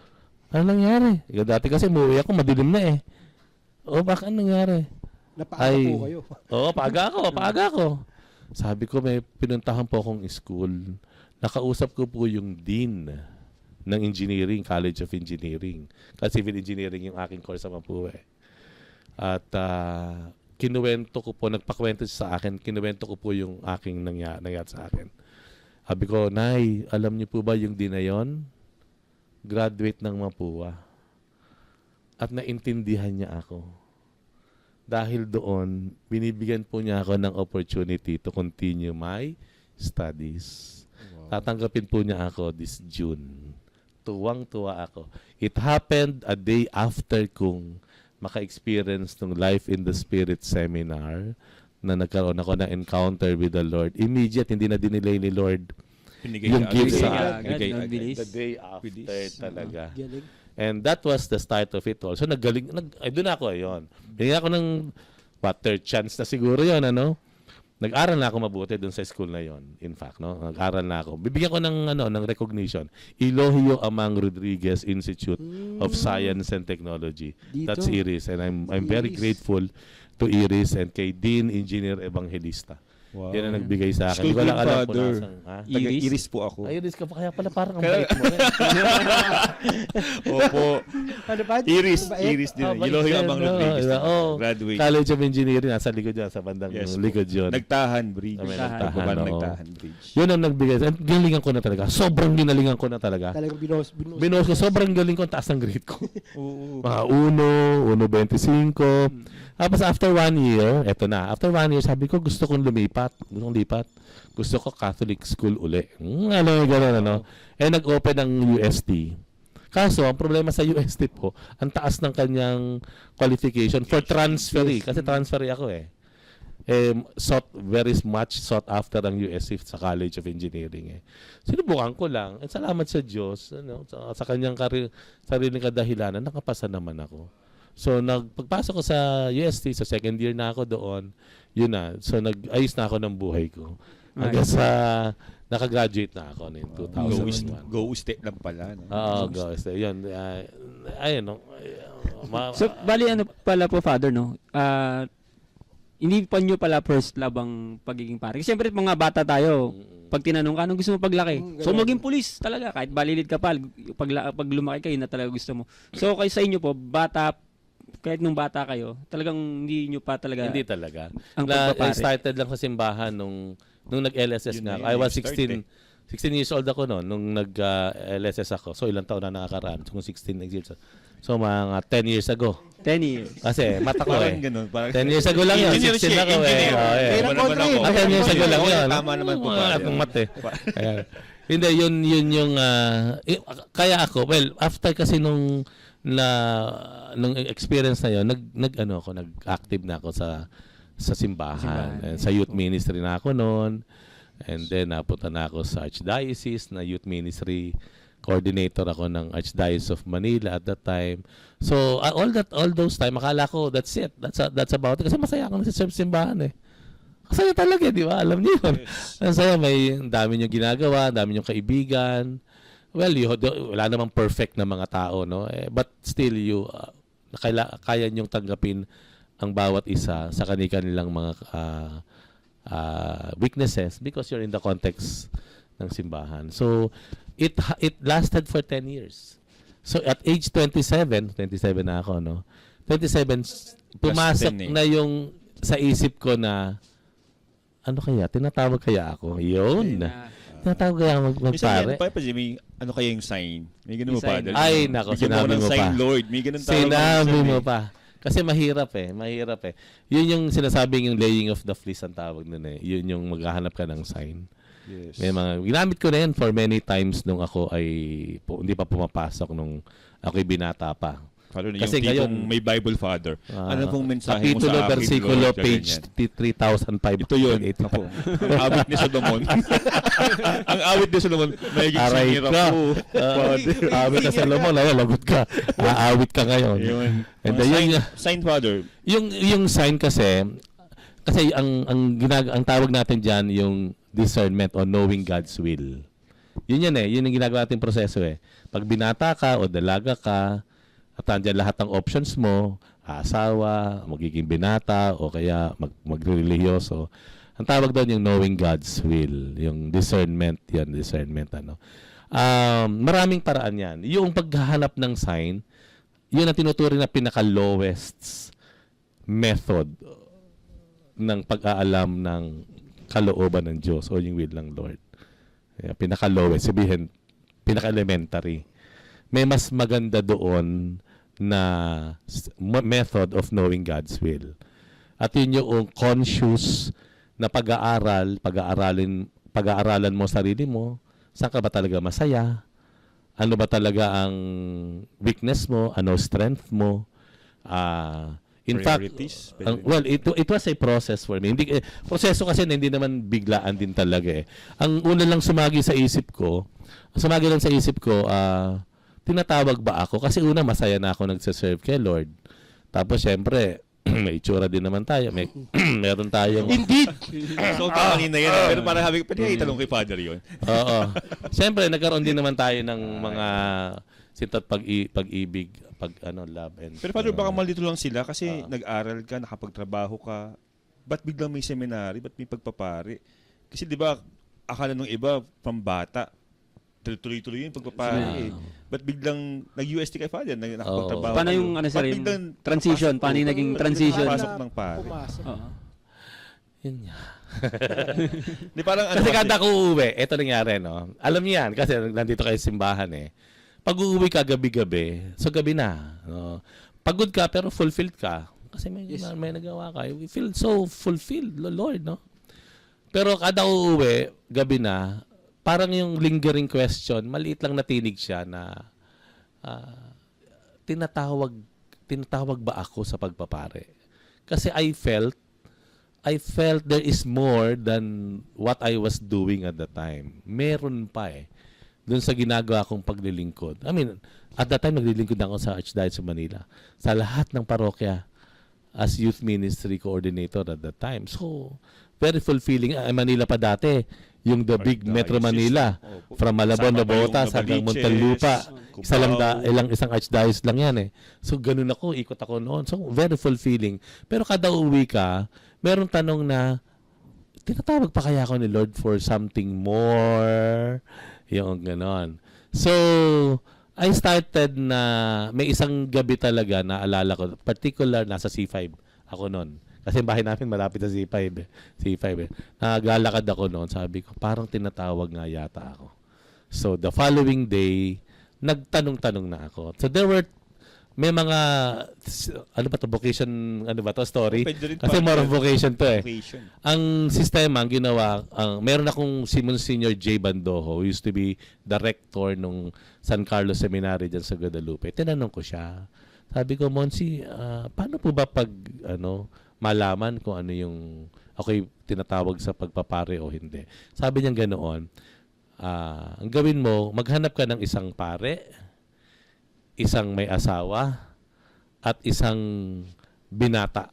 ano nangyari? Dati kasi umuwi ako, madilim na Oh, bakit ano nangyari? Napaaga po kayo. Oo, paaga ako. Sabi ko, may pinuntahan po akong school. Nakausap ko po yung dean ng engineering, College of Engineering. Kasi civil engineering yung aking course sa Mapue. At kinuwento ko po, nagpakwento sa akin, kinuwento ko po yung aking nangyari sa akin. Sabi ko, Nay, alam niyo po ba yung din na yun? Graduate ng Mapua. At naintindihan niya ako. Dahil doon, binibigyan po niya ako ng opportunity to continue my studies. Wow. Tatanggapin po niya ako this June. Tuwang-tuwa ako. It happened a day after kung maka-experience ng Life in the Spirit seminar na nagkaroon ako ng encounter with the Lord. Immediate, hindi na dinelay ni Lord yung gift sa akin. The day after talaga. And that was the start of it all. So doon ako yun. Binigyan ako ng third chance na siguro yun, ano? Nag-aral na ako mabuti doon sa school na yon. In fact, no, nag-aral na ako. Bibigyan ko ng recognition. Elohio Amang Rodriguez Institute of Science and Technology. Dito. That's Iris, and I'm very grateful to Iris and kay Dean Engineer Evangelista. Wow. Yan ang nagbigay sa akin. School Hindi ko lang alam kung grandfather. nasaan. Ha? Iris po ako. Ay, Iris ka pa, kaya pala parang ang bait mo rin. Opo. Ano ba? Iris din. Ah, bait Elohio yan, Amang no? Rodriguez. Oh, Graduate. College of Engineering, nasa likod yun, sa bandang Yes, likod yun. Nagtahan bridge. May Pagbaba ng oo. Nagtahan bridge. Yun ang nagbigay. At ginalingan ko na talaga. Sobrang ginalingan ko na talaga. Talagang binos. Binuhos ko, sobrang galing ko, ang taas ng grade ko. Oo. Mga 1.25. Tapos after 1 year, eto na. After 1 year, sabi ko, gusto kong lipat. Gusto ko Catholic school uli. Alam mo, gano'n, ano? Eh, nag-open ng UST. Kaso, ang problema sa UST po, ang taas ng kanyang qualification for transferee. Kasi transferee ako very much sought after ang UST sa College of Engineering. Sinubukan ko lang. At salamat sa Diyos, sa kanyang sariling kadahilanan, nakapasa naman ako. So, pagpasok ko sa UST, sa second year na ako doon, yun na. So, nag-ayos na ako ng buhay ko. Hanggang sa nakagraduate na ako in 2001. Go step lang pala. No? Oo, go step. Yun. Ayun, no. So, bali ano pala po, Father, no? Hindi pa nyo pala first love ang pagiging pare. Kasi siyempre, mga bata tayo, pag tinanong ka, anong gusto mo paglaki? So, maging pulis talaga. Kahit balilid ka pa, pag lumaki kayo na talaga gusto mo. So, kayo sa inyo po, kahit nung bata kayo, talagang hindi nyo pa talaga. Hindi talaga. Ang pagpapare. Started lang sa simbahan nung nag-LSS nga. I was 16 years old ako noon nung nag-LSS ako. So, ilang taon na nakakaraan. Kung 16 years old. So, mga 10 years ago. 10 years. Kasi, mata ko Parang ganun. 10 years ago lang yun. 16 ako Iba naman ako. 10 years ago lang yun. Tama naman po. Atong mate. Hindi, yun yung... kaya ako, well, after kasi nung experience na yun, nag-active na ako sa simbahan. And sa youth ministry na ako noon. And then, napunta na ako sa Archdiocese na youth ministry. Coordinator ako ng Archdiocese of Manila at that time. So, all those time, akala ko, that's it. That's about it. Kasi masaya ako nasa simbahan Masaya talaga, di ba? Alam niyo yun. Yes. Masaya, ang dami niyong ginagawa, ang dami niyong kaibigan. Well, wala namang perfect na mga tao, no? But still, kaya niyong tanggapin ang bawat isa sa kanilang mga weaknesses because you're in the context ng simbahan. So, it lasted for 10 years. So at age 27 na ako, no? 27, pumasok 10 eh. na yung sa isip ko na, ano kaya? Tinatawag kaya ako? Yun. Tinatawag kaya Minsan yan magpare? pa, may ano kaya yung sign? May ganun mo May pa. sign. Ay, nako, Bigyan sinabi ng mo sign, pa. Lord. May ganun tawag. Sinabi minsan mo eh. pa. Kasi mahirap eh. Yun yung sinasabing yung laying of the fleece ang tawag nun eh. Yun yung maghahanap ka ng sign. Yes. May mga, ginamit ko na yan for many times nung ako ay hindi pa pumapasok nung ako'y binata pa. Lalo na Kasi yung tipong ngayon, may Bible Father. Ano pong mensahe mo Kapitulo, sa akin, versikulo, Lord? page Ganyan. 3500. Ito yun. Ako. Ang awit ni Solomon. Ang awit ni Solomon. Nagiging Aray sinira ka. po. Awit ka sa Solomon, lagot ka. Aawit ka ngayon. Yun. And Mga then sign Father. yung sign kasi ang tawag natin diyan yung discernment or knowing God's will. Yun eh. Yun ang ginagawa nating proseso eh. Pag binata ka o dalaga ka, at andyan lahat ng options mo, asawa, magiging binata, o kaya magrelihiyoso. Ang tawag doon yung knowing God's will, yung discernment, ano. Maraming paraan yan. Yung paghahanap ng sign, yun ang tinuturing na pinaka-lowest method ng pag-aalam ng kalooban ng Diyos o yung will ng Lord. Kaya pinaka-lowest, sabihin, pinaka-elementary. May mas maganda doon na method of knowing God's will. At yun yung conscious na pag-aaralan mo sarili mo, saan ka ba talaga masaya? Ano ba talaga ang weakness mo? Ano strength mo? In fact, Priorities. well, it was a process for me. Proseso kasi na hindi naman biglaan din talaga eh. Ang una lang sumagi lang sa isip ko, tinatawag ba ako? Kasi una, masaya na ako nagsaserve kay Lord. Tapos, syempre, may itsura din naman tayo. Meron tayong... Indeed! So, kanina yan. Pero parang sabi ko, pwede itanong kay Father yun. Oo. Syempre, nagkaroon din naman tayo ng mga sintat pag-ibig, love and... Pero Father, baka malito lang sila kasi nag-aral ka, nakapagtrabaho ka. Ba't biglang may seminary? Ba't may pagpapari? Kasi di ba, akala nung iba, pambata, tuloy-tuloy yung pagpapari eh. Ba't biglang nag-UST kay Father? Nakapagtrabaho Paano kayo? yung Ba't biglang transition? Paano yung naging transition? Pasok ng pare. Pumasok. Oo. Yun nga. Di parang ano Kasi kada ko uuwi, eto nangyari, no? Alam niyo yan, kasi nandito kayo sa simbahan eh. Pag uuwi ka gabi-gabi, so gabi na. No? Pagod ka pero fulfilled ka. Kasi may nagawa ka. We feel so fulfilled, Lord, no? Pero kada uuwi, gabi na, parang yung lingering question, maliit lang natinig siya na tinatawag ba ako sa pagpapare? Kasi I felt there is more than what I was doing at the time. Meron pa eh. Doon sa ginagawa kong paglilingkod. I mean, at that time, naglilingkod ako sa Archdiocese of Manila. Sa lahat ng parokya as youth ministry coordinator at that time. So, very fulfilling. Manila pa dati, yung the big Metro Manila. From Malabon, Nabotas, hanggang Muntinlupa. Isang Archdiocese lang yan eh. So, ganun ako, ikot ako noon. So, very fulfilling. Pero kada uwi ka, merong tanong na, tinatawag pa kaya ako ni Lord for something more? Yung ganon. So, I started na, may isang gabi talaga na alala ko, particular, nasa C5 ako noon. Kasi bahay namin malapit sa C5 eh. C5 eh. Nagalakad ako noon, sabi ko, parang tinatawag nga yata ako. So, the following day, nagtanong-tanong na ako. So, may mga, vocation, story? Kasi more of vocation to eh. Vocation. Ang sistema, ang ginawa, meron akong si Monsignor J. Bandojo, who used to be the rector nung San Carlos Seminary dyan sa Guadalupe. Tinanong ko siya. Sabi ko, Monsi, paano po ba pag, malaman kung ano yung ako'y tinatawag sa pagpapare o hindi? Sabi niya ganoon, ang gawin mo, maghanap ka ng isang pare, isang may asawa, at isang binata.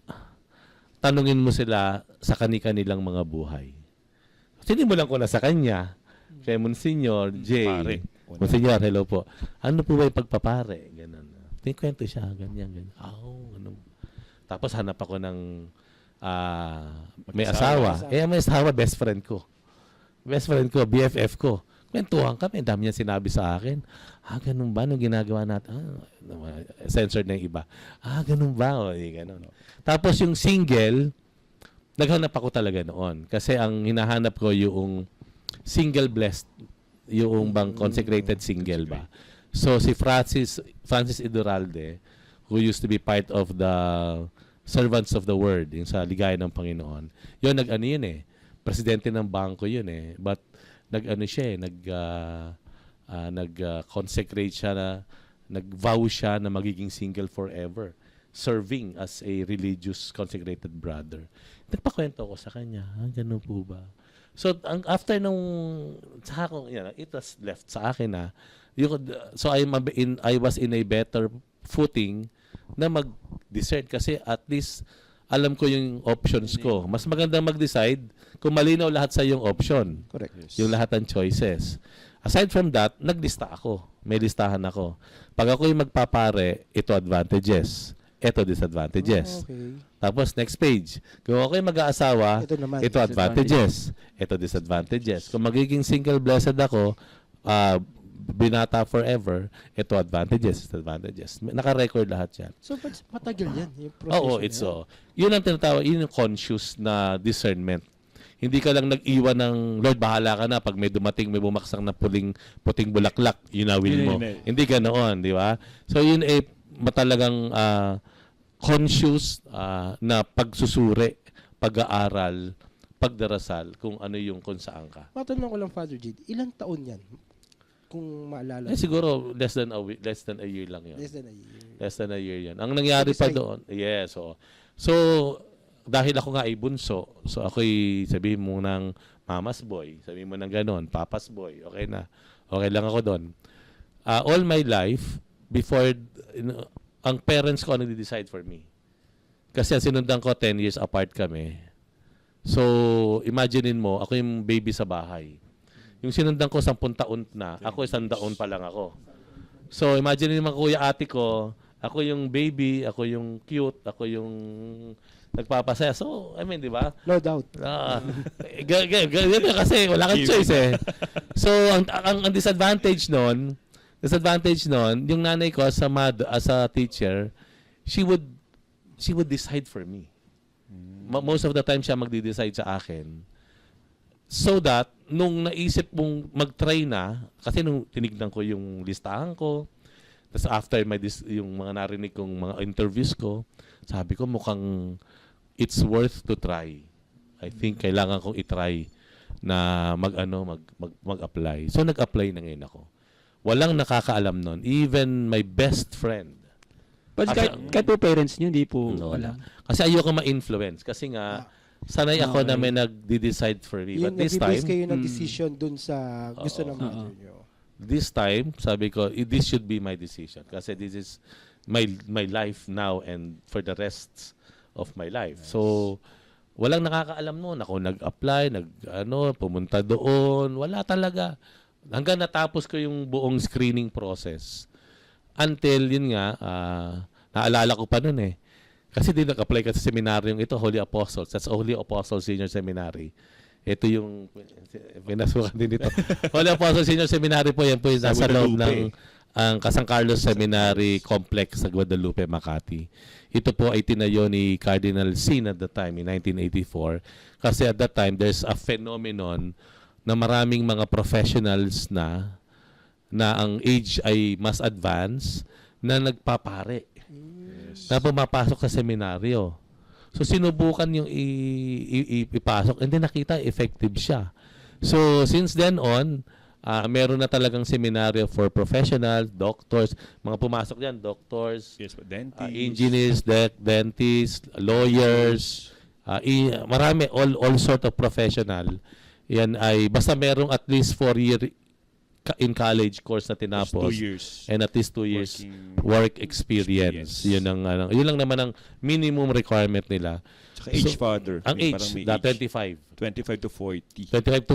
Tanungin mo sila sa kani-kanilang mga buhay. Sinimulan ko na sa kanya, kay Monsignor J. Pare. Monsignor, hello po. Ano po ba yung pagpapare? Ganun. Kwento siya, ganyan. Tapos hanap ako ng may asawa. May asawa, best friend ko. BFF ko. Kwentuhan kami. Dami niya sinabi sa akin. Ganun ba? Nung ginagawa natin? Censored na yung iba. Ganun ba? O, ganun. Tapos yung single, naghanap ako talaga noon. Kasi ang hinahanap ko yung single blessed, yung bang consecrated single ba. So si Francis Iduralde, who used to be part of the Servants of the Word, yung sa Ligaya ng Panginoon, yun, nag-ano yun eh. Presidente ng bangko yun eh. But nag-ano siya eh, nag-consecrate siya na, nag-vow siya na magiging single forever, serving as a religious consecrated brother. Nagpakwento ko sa kanya, ganun po ba? So, after nung, saka ko, it was left sa akin na, so I was in a better footing na mag-decide kasi at least alam ko yung options ko. Mas maganda mag-decide kung malinaw lahat sa yung option. Correct. Yung lahat ng choices. Aside from that, naglista ako. May listahan ako. Pag ako yung magpapare, ito advantages. Ito disadvantages. Okay. Tapos next page. Kung ako yung mag-aasawa, Ito naman, ito advantages. Ito disadvantages. Kung magiging single blessed ako, binata forever, ito advantages, disadvantages. Naka-record lahat yan. So, matagal yan. Yung process Oo, it's so. Yun ang tinatawag, yun yung conscious na discernment. Hindi ka lang nag-iwan ng, Lord, bahala ka na. Pag may dumating, may bumaksak na puting bulaklak, yunawin mo. Hindi ganoon, di ba? So, yun ay matalagang conscious na pagsusuri, pag-aaral, pagdarasal, kung ano yung kung saan ka. Matanong ko lang, Father Jade, ilang taon yan? Kung maalala. Siguro less than a year lang yun. Less than a year. Less than a year yan. Ang nangyari pa doon, yes. So, dahil ako nga ay bunso, so ako'y sabihin mo ng mama's boy, sabihin mo ng ganon, papa's boy, okay na. Okay lang ako doon. All my life, before, ang parents ko ang nag-decide for me. Kasi ang sinundan ko, 10 years apart kami. So, imaginein mo, ako yung baby sa bahay. Yung sinundan ko 10 taon na, ako 1 taon pa lang ako. So, imagine naman kuya ate ko, ako yung baby, ako yung cute, ako yung nagpapasaya. So, I mean, di ba? No doubt. Ganyan kasi wala kang choice eh. So, ang disadvantage nun, yung nanay ko as a teacher, she would decide for me. Most of the time siya magde-decide sa akin. So that, nung naisip mong mag-try na, kasi nung tinignan ko yung listahan ko, tapos after yung mga narinig kong mga interviews ko, sabi ko mukhang it's worth to try. I think kailangan kong i-try na mag-apply. So nag-apply na ngayon ako. Walang nakakaalam nun. Even my best friend. But kahit po parents nyo, hindi po wala. Kasi ayoko ma-influence. Kasi nga, sanay ako na may nag-decide for me. But this time, kayo ng decision dun sa gusto ng mother nyo. This time, sabi ko, this should be my decision. Kasi this is my life now and for the rest of my life. Nice. So, walang nakakaalam noon. Ako nag-apply, pumunta doon. Wala talaga. Hanggang natapos ko yung buong screening process. Until, yun nga, naalala ko pa noon eh. Kasi din nag-apply ka sa seminaryong ito, Holy Apostles. That's Holy Apostles Senior Seminary. Ito yung pinasukan din dito. Holy Apostles Senior Seminary po, yan po yung nasa loob ng ang San Carlos Seminary Complex sa Guadalupe, Makati. Ito po ay tinayo ni Cardinal Sin at the time, in 1984. Kasi at that time, there's a phenomenon na maraming mga professionals na ang age ay mas advanced na nagpapare. Na pumapasok sa seminaryo. So, sinubukan yung ipasok and then nakita effective siya. So, since then on, meron na talagang seminaryo for professional, doctors, mga pumasok yan, doctors, yes, dentists, engineers, dentists, lawyers, marami, all sort of professional. Yan ay, basta merong at least 4-year in college course na tinapos 2 years and at least 2 years work experience. Yun lang naman ang minimum requirement nila. Tsaka age father. Ang age, 25 to 40. 25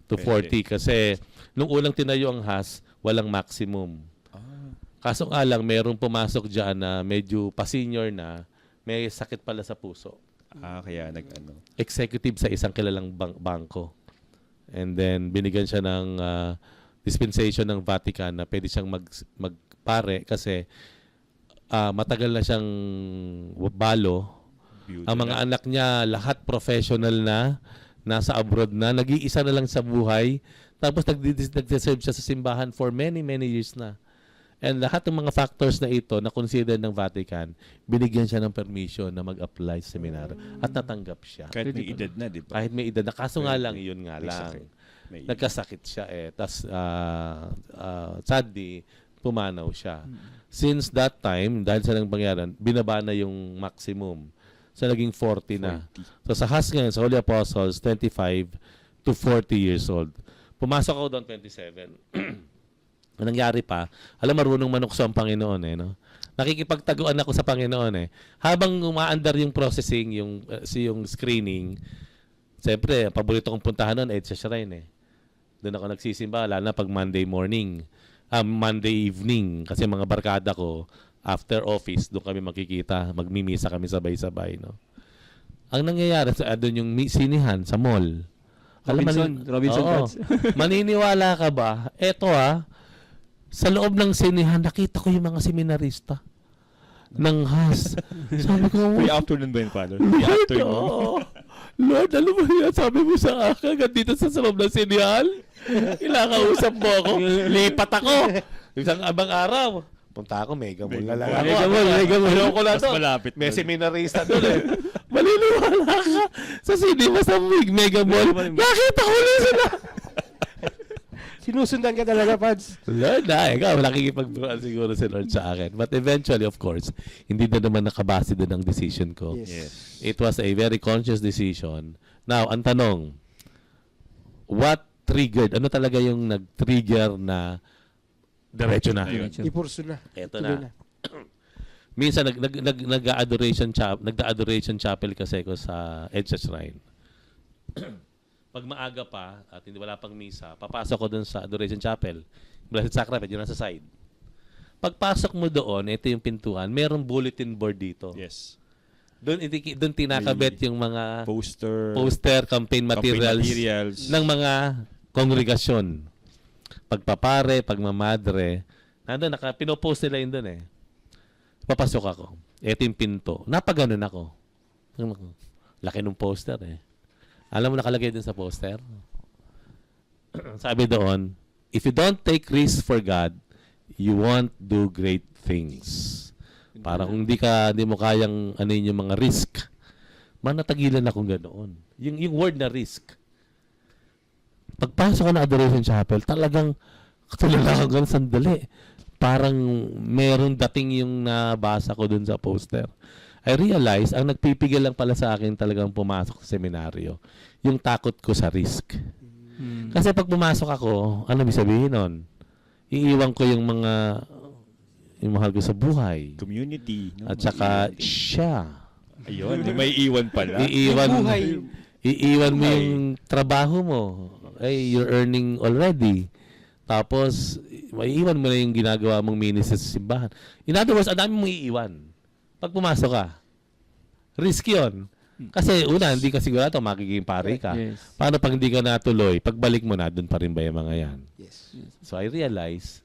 to 40 kasi nung ulang tinayo ang HAS, walang maximum. Kaso nga lang, merong pumasok dyan na medyo pa-senior na, may sakit pala sa puso. Kaya Executive sa isang kilalang bangko. And then binigyan siya ng dispensation ng Vatican na pwede siyang magpare kasi matagal na siyang balo. Beauty Ang mga lang. anak niya, lahat professional na, nasa abroad na, nag-iisa na lang sa buhay. Tapos nag-serve siya sa simbahan for many, many years na. And lahat ng mga factors na ito na considered ng Vatican, binigyan siya ng permission na mag-apply sa seminar at natanggap siya. Kahit may edad na, di ba? Kahit may edad na. Kaso nga lang, yun nga May lang. sakit. May- Nagkasakit siya eh. Tapos, sadly, pumanaw siya. Since that time, dahil sa nang pangyaran, binaba na yung maximum. So, naging 40 na. So, sa HAS ngayon, sa Holy Apostles, 25 to 40 years old. Pumasok ako doon 27. Ang nangyari pa, alam, marunong manukso ang Panginoon eh, no? Nakikipagtaguan ako sa Panginoon eh. Habang umaandar yung processing, yung screening, siyempre, ang paborito kong puntahan noon, EDSA Shrine eh. Doon ako nagsisimba, lalo na pag Monday morning, Monday evening, kasi mga barkada ko, after office, doon kami makikita, magmimisa kami sabay-sabay, no? Ang nangyayari, doon yung sinihan sa mall. Robinson Oo. Cuts. Maniniwala ka ba? Eto sa loob ng sinihan, nakita ko yung mga seminarista ng HAS. Sabi ko, Free afternoon ba yun, Father? Free afternoon. Oo. Lord, alam mo yan, sabi mo sa akin, dito sa loob ng sinihan, ilakausap mo ako, lipat ako. Isang abang araw, punta ako, Mega Mall na lang ako. Mega Mall. Ayaw ko lang Mas doon. malapit May doon. seminarista doon eh. Maliliwala ka sa cinema sa Mega Mall. Nakita ko lang sila. Sinusundan ka talaga, Pads. Lord na, ikaw, nakikipagbuhan siguro si Lord sa akin. But eventually, of course, hindi na naman nakabase doon ang decision ko. Yes. It was a very conscious decision. Now, ang tanong, what triggered? Ano talaga yung nag-trigger na diretso na? Ayun. Ipurso na. Eto Tuloy na. Minsan nagda-adoration chapel kasi ko sa EDSA Shrine. Pag maaga pa at hindi wala pang misa, papasok ko dun sa adoration chapel. Blessed Sacrament, yun nasa side. Pagpasok mo doon, ito yung pintuan, merong bulletin board dito. Yes. Doon tinakabit yung mga Poster, campaign campaign materials ng mga kongregasyon. Pagpapare, pagmamadre, nandun, pinopost nila yun doon eh. Papasok ako. Ito yung pinto. Napaganon ako. Laki ng poster eh. Alam mo nakalagay din sa poster? Sabi doon, if you don't take risks for God, you won't do great things. Para kung di mo kayang yung mga risk, manatagilan akong ganoon. Yung word na risk. Pagpasok ko na Adoration Chapel, talagang tulala ko ganun sandali. Parang meron dating yung nabasa ko dun sa poster. I realized, ang nagpipigil lang pala sa akin talagang pumasok sa seminaryo, yung takot ko sa risk. Kasi pag pumasok ako, ano ibig sabihin nun? Iiwan ko yung mahal ko sa buhay. community. No? At saka, siya. Ayun, may iwan pala. Iiwan mo yung trabaho mo. Ay, you're earning already. Tapos, maiiwan mo na yung ginagawa mong ministry sa simbahan. In other words, ang dami mong iiwan. Pag pumasok ka, risk yun. Kasi una, hindi ka sigurado magiging pare ka. Yes. Paano pag hindi ka natuloy, pagbalik mo na, doon pa rin ba yung mga yan? Yes. So I realized,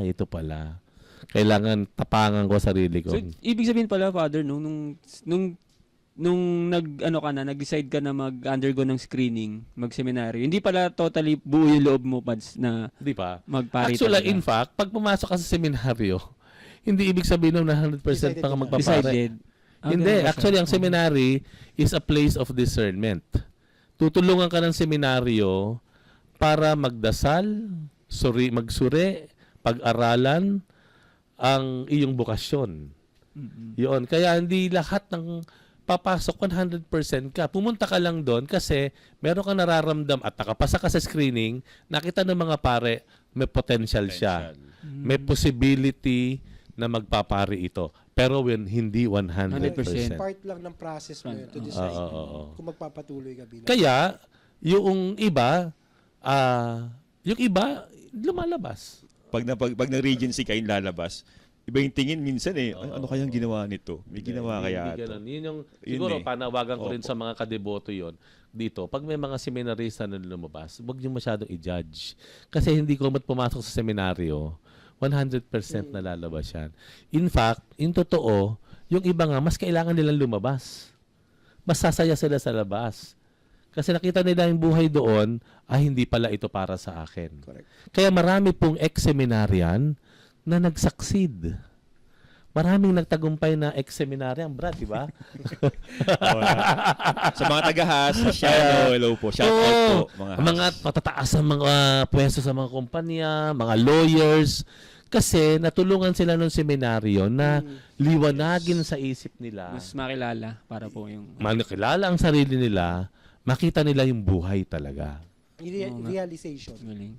ito pala. Kailangan tapangan ko sarili ko. So, ibig sabihin pala, Father, nung nag-decide ka na mag-undergo ng screening, mag-seminary, hindi pala totally buo yung loob mo, Pads, na Di ba? magpare Actually, talaga. in fact, pag pumasok ka sa seminaryo, hindi ibig sabihin na 100% pa ka magpapare. Decided. Hindi. ganun ba siya? Actually, ang seminary is a place of discernment. Tutulungan ka ng seminaryo para magdasal, magsuri, pag-aralan ang iyong bukasyon. Yun. Kaya hindi lahat ng papasok 100% ka. Pumunta ka lang doon kasi meron kang nararamdam at nakapasa ka sa screening, nakita ng mga pare, may potential siya. May possibility na magpapare ito. Pero hindi 100%. Part lang ng process mo yun to decide kung magpapatuloy ka bilang. Kaya, yung iba lumalabas. Pag na-regency ka lalabas, iba yung tingin minsan eh. Ano kayang ginawa nito? May ginawa kaya Hindi ito. ganun. Yun yung, Yun siguro, eh. panawagan ko rin Opo. sa mga kadeboto yon dito. Pag may mga seminarista na lumabas, huwag niyo masyadong i-judge. Kasi hindi ko pumasok sa seminaryo, 100% na lalabas yan. In fact, in totoo, yung iba nga, mas kailangan nilang lumabas. Mas sasaya sila sa labas. Kasi nakita nila yung buhay doon, hindi pala ito para sa akin. Correct. Kaya marami pong ex-seminarian na nag-succeed. Maraming nagtagumpay na ex-seminarian, Brad, di ba? Sa mga tagahas, sa Shadow, hello po. Shout out po. Mga patataas ang mga pwesto sa mga kumpanya, mga lawyers. Kasi natulungan sila ng seminaryo na liwanagin sa isip nila. Mas makilala para po yung... Makilala ang sarili nila, makita nila yung buhay talaga. Realization. Galing.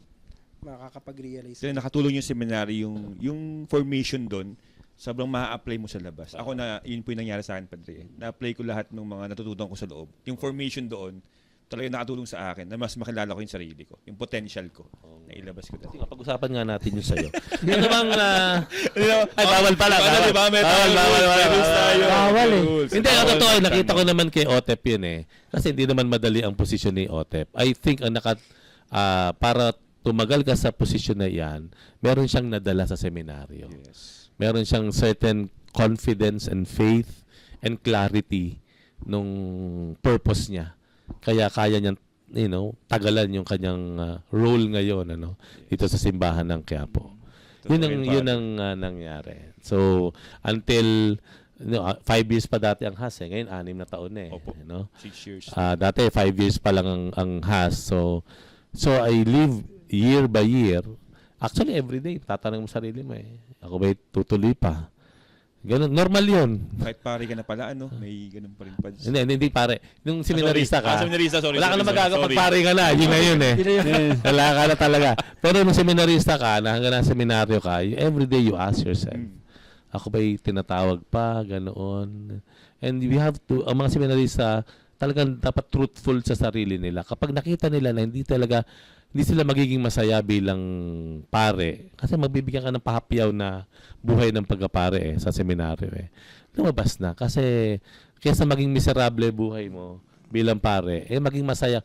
Makakapag-realize. Kasi nakatulong yung seminary, yung formation doon, sobrang ma-apply mo sa labas. Ako na, yun po yung nangyari sa akin, Padre. Na-apply ko lahat ng mga natutunan ko sa loob. Yung formation doon, talagang nakatulong sa akin na mas makilala ko yung sarili ko, yung potential ko, na ilabas ko dati. Pag-usapan nga natin yung sa'yo. Ano bang... ay, bawal pala. Bawal eh. Hindi, ang totoo, nakita ko naman kay Otep yun eh. Kasi hindi naman madali ang posisyon ni Otep. I think para tumagal ka sa posisyon na yan, meron siyang nadala sa seminaryo. Yes. Meron siyang certain confidence and faith and clarity nung purpose niya. Kaya kaya niyang, tagalan yung kanyang role ngayon, dito sa simbahan ng Quiapo. Yun ang nangyari. So, until 5 years pa dati ang HAS ngayon 6 na taon na Opo. 6 years. Dati 5 years pa lang ang HAS. So I live year by year. Actually, every day, tatanong mo sarili mo ako ba'y tutuloy pa? Ganun, normal yun. Kahit pare ka na pala, may ganun pa rin pa. Hindi pare. Nung seminarista ka, seminarista, sorry. wala ka na magagawa pag pare ka na. Yun na yun Wala ka na talaga. Pero nung seminarista ka, na hanggang na seminaryo ka, every day you ask yourself, ako ba'y tinatawag pa, ganoon. And we have to, ang mga seminarista, talagang dapat truthful sa sarili nila. Kapag nakita nila na hindi sila magiging masaya bilang pare, kasi magbibigyan ka ng pahapyaw na buhay ng pagkapare sa seminaryo lumabas na. Kasi kaysa maging miserable buhay mo bilang pare, maging masaya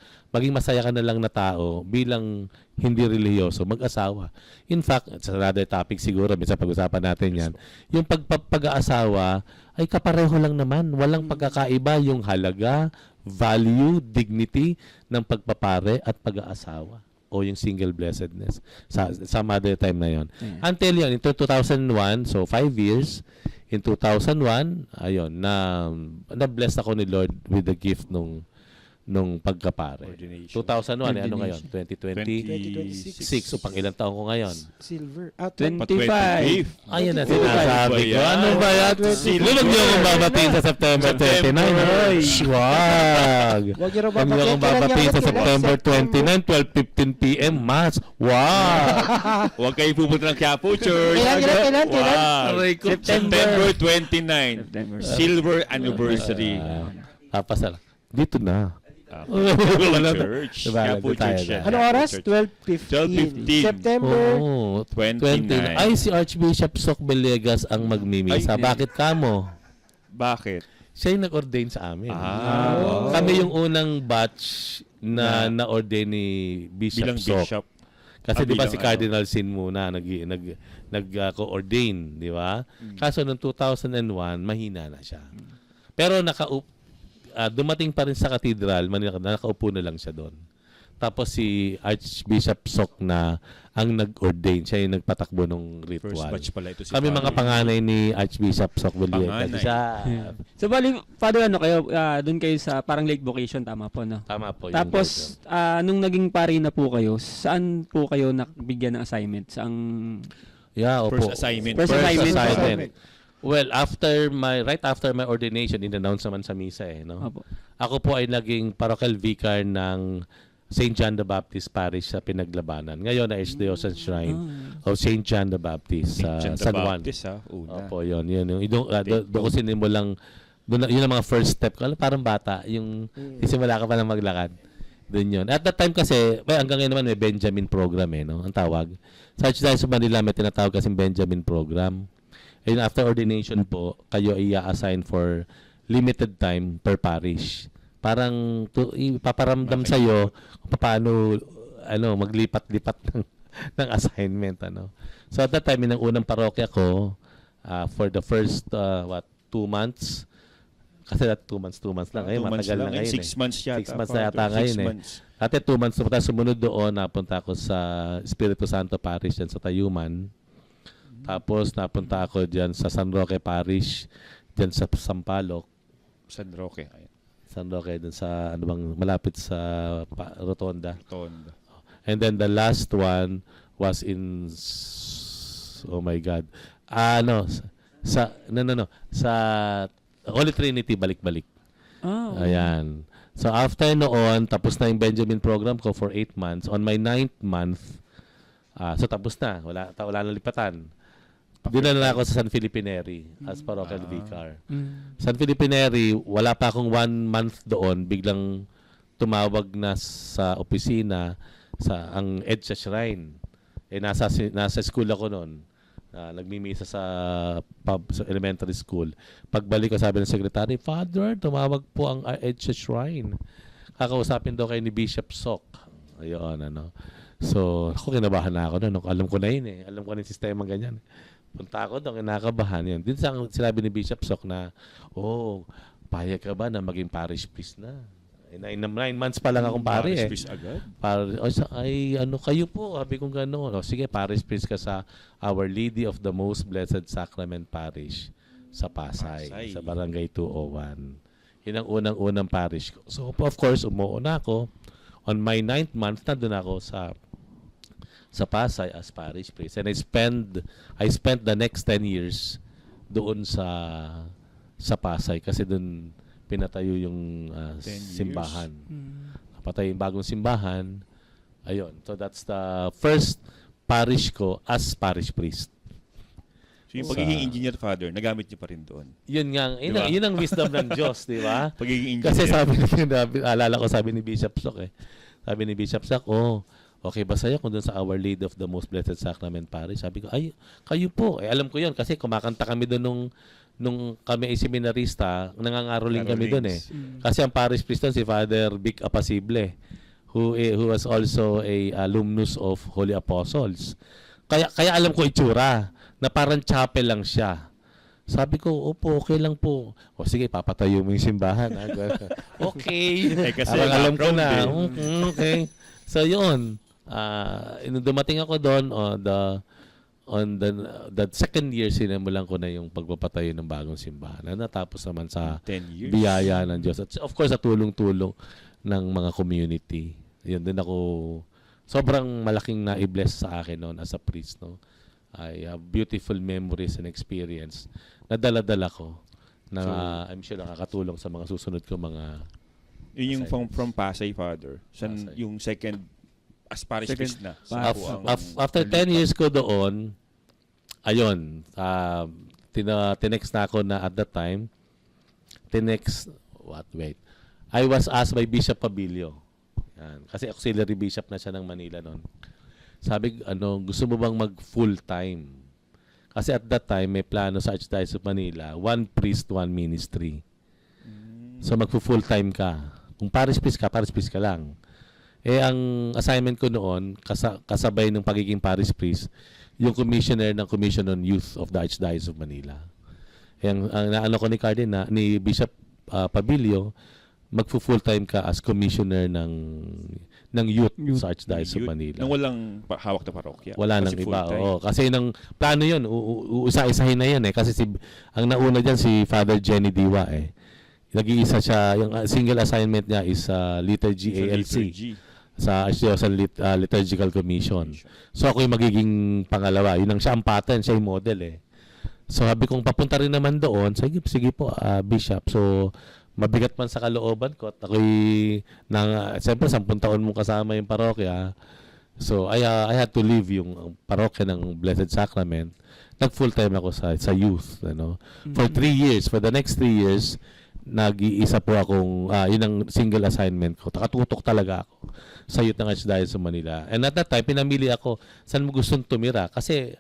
ka na lang na tao bilang hindi relihiyoso, mag-asawa. In fact, sa another topic siguro, minsan pag-usapan natin yan, yung pag-aasawa ay kapareho lang naman. Walang pagkakaiba yung halaga, value, dignity ng pagpapare at pag-aasawa o yung single blessedness sa mother time na yon. Until yun, in 2001, so 5 years, in 2001, ayun, na-bless ako ni Lord with the gift nung pagkapare. Ordination. 2001, ano ngayon? 2026. So, pang ilang taon ko ngayon? Silver. 25. Ayun na sinasabi ko. Ano ba yan? Silver. Huwag niyo akong babatiin sa September 29. Ay, wag. Huwag niyo raw Huwag niyo akong babatiin sa September 29, 12:15 p.m. Mass. Wow! Huwag kayo pupunta ng Quiapo Church. Kailan? Aray ko. September 29. Silver anniversary. Tapos, dito na. Church. Quiapo Quiapo Church. tayo. Ano oras? 12:15. 12:15. September. Oh, 29. Ay, si Archbishop Sok Villegas ang magmimisa. Ay, Bakit kamo? Bakit? Siya yung nag-ordain sa amin. Wow. Kami yung unang batch na na-ordain ni Bishop Bilang Sok. bishop. Kasi di ba bilang si Cardinal Sin muna nag-co-ordain, di ba? Kaso noong 2001, mahina na siya. Pero dumating pa rin sa cathedral, nakaupo na lang siya doon. Tapos si Archbishop Sok na ang nag-ordain, siya yung nagpatakbo ng ritual. First batch pala ito si Kami mga Father. panganay ni Archbishop Sok Villegas. Panganay. Siya, So, bali, Father, kayo, doon kayo sa parang late vocation, tama po, no? tama po. yung Tapos, nung naging pari na po kayo, saan po kayo nakabigyan ng assignment? Saang... yeah, opo. First assignment. First assignment. Well, right after my ordination, in-announce naman sa misa no? Opo. Ako po ay naging parochial vicar ng St. John the Baptist Parish sa Pinaglabanan. Ngayon na Archdiocese Shrine of St. John the Baptist sa St. John the San Juan. Baptist, una. Opo, yun. Doon ko sinimulang, yun ang mga first step ko. Parang bata, yung isimula ka pa lang maglakad. Doon yun. At that time kasi, hanggang ngayon naman may Benjamin program no? Ang tawag. Sa Archdiocese of Manila may tinatawag kasing Benjamin program. And after ordination po, kayo ay i-assign for limited time per parish. Parang ipaparamdam sa iyo kung paano maglipat-lipat ng assignment So at that time ng unang parokya ko for the first 2 months kasi 2 months lang ngayon, matagal na ngayon. 6 months yata. 6 months na yata ngayon eh. Dati 2 months na sumunod doon, napunta ako sa Espiritu Santo Parish dyan sa Tayuman. Tapos napunta ako dyan sa San Roque Parish dyan sa Sampaloc. San Roque. Ayan. San Roque dun sa malapit sa Rotonda. Rotonda. And then the last one was in oh my God. Sa Holy Trinity balik-balik. Oh. Ayan. So after noon, tapos na yung Benjamin program ko for 8 months. On my 9th month, so tapos na. Wala na lipatan. Dinala na ako sa San Filippinary as parochial vicar. San Filippinary, wala pa akong 1 month doon. Biglang tumawag na sa opisina ang EDSA Shrine. Nasa school ako noon. Nagmimisa sa elementary school. Pagbalik ko, sabi ng secretary, Father, tumawag po ang EDSA Shrine. Kakausapin daw kayo ni Bishop Sok. Ayun, So, ako kinabahan na ako noon. Alam ko na yun eh. Alam ko na yung sistema ganyan. Punta ako doon, kinakabahan yun. Din sa sinabi ni Bishop Sok na, payag ka ba na maging parish priest na? 9 months pa lang akong pare eh. Parish priest agad? Kayo po, sabi kong gano'n. Sige, parish priest ka sa Our Lady of the Most Blessed Sacrament Parish sa Pasay. Sa Barangay 201. Yun ang unang parish ko. So, of course, umuuna ako. On my 9th month, nandun ako sa Pasay as parish priest. And I spent the next 10 years doon sa Pasay kasi doon pinatayo yung simbahan. Napatay yung bagong simbahan. Ayun. So that's the first parish ko as parish priest. So yung pagiging engineer, Father, nagamit niyo pa rin doon? Yun nga. Yun ang wisdom ng Diyos, di ba? Pagiging engineer. Kasi alala ko sabi ni Bishop Sok eh. Sabi ni Bishop Sok, okay ba sa'yo kung doon sa Our Lady of the Most Blessed Sacrament Parish? Sabi ko, ay, kayo po. Alam ko yun kasi kumakanta kami doon nung kami ay seminarista, nangangaroling kami doon eh. Kasi ang parish priest doon si Father Vic Apasible, who was also a alumnus of Holy Apostles. Kaya alam ko itsura, na parang chapel lang siya. Sabi ko, opo, okay lang po. Sige, papatayo mo yung simbahan. Okay. Kasi alam ko na. Okay. So, yun. Nung dumating ako doon, on the second year, sinimulan ko na yung pagpapatayo ng bagong simbahan. Natapos naman sa 10 years. biyaya ng Diyos. At of course, sa tulong-tulong ng mga community. Yun din ako, sobrang malaking na-bless sa akin noon as a priest. No? I have beautiful memories and experience na dala-dala ko na I'm sure nakakatulong sa mga susunod ko mga yun yung from Pasay, Father. Yung second as parish priest na. After 10 years ko doon, ayun, tinext na ako na at that time, I was asked by Bishop Pabilio. Yan, kasi auxiliary bishop na siya ng Manila noon. Sabi, gusto mo bang mag full-time? Kasi at that time, may plano sa Archdiocese of Manila, 1 priest, 1 ministry. So magpo-full-time ka. Kung parish priest ka lang. Ang assignment ko noon, kasabay ng pagiging parish priest, yung commissioner ng Commission on Youth of the Archdiocese of Manila. Ang naano ko ni Bishop Pabilio, magpo-full-time ka as commissioner ng youth sa Archdiocese of Manila. Nang walang hawak na parokya. Wala nang iba. Oo. Kasi nang plano yun, uusa-isahin na yan eh. Kasi ang nauna dyan si Father Jenny Diwa eh. Nag-iisa siya, yung single assignment niya is Liturgy ALC. Sa Archdiocese Liturgical Commission. So ako yung magiging pangalawa. Yun ang siya ang pattern, siya yung model eh. So sabi kong papunta rin naman doon, sige po, Bishop. So mabigat man sa kalooban ko at ako'y siyempre 10 taon mong kasama yung parokya. So I had to leave yung parokya ng Blessed Sacrament. Nag full time ako sa youth, For 3 years, for the next 3 years, nag-iisa po akong yun ang single assignment ko. Takatutok talaga ako sa youth ng Archdiocese of Manila. And at that time, pinamili ako saan mo gustong tumira kasi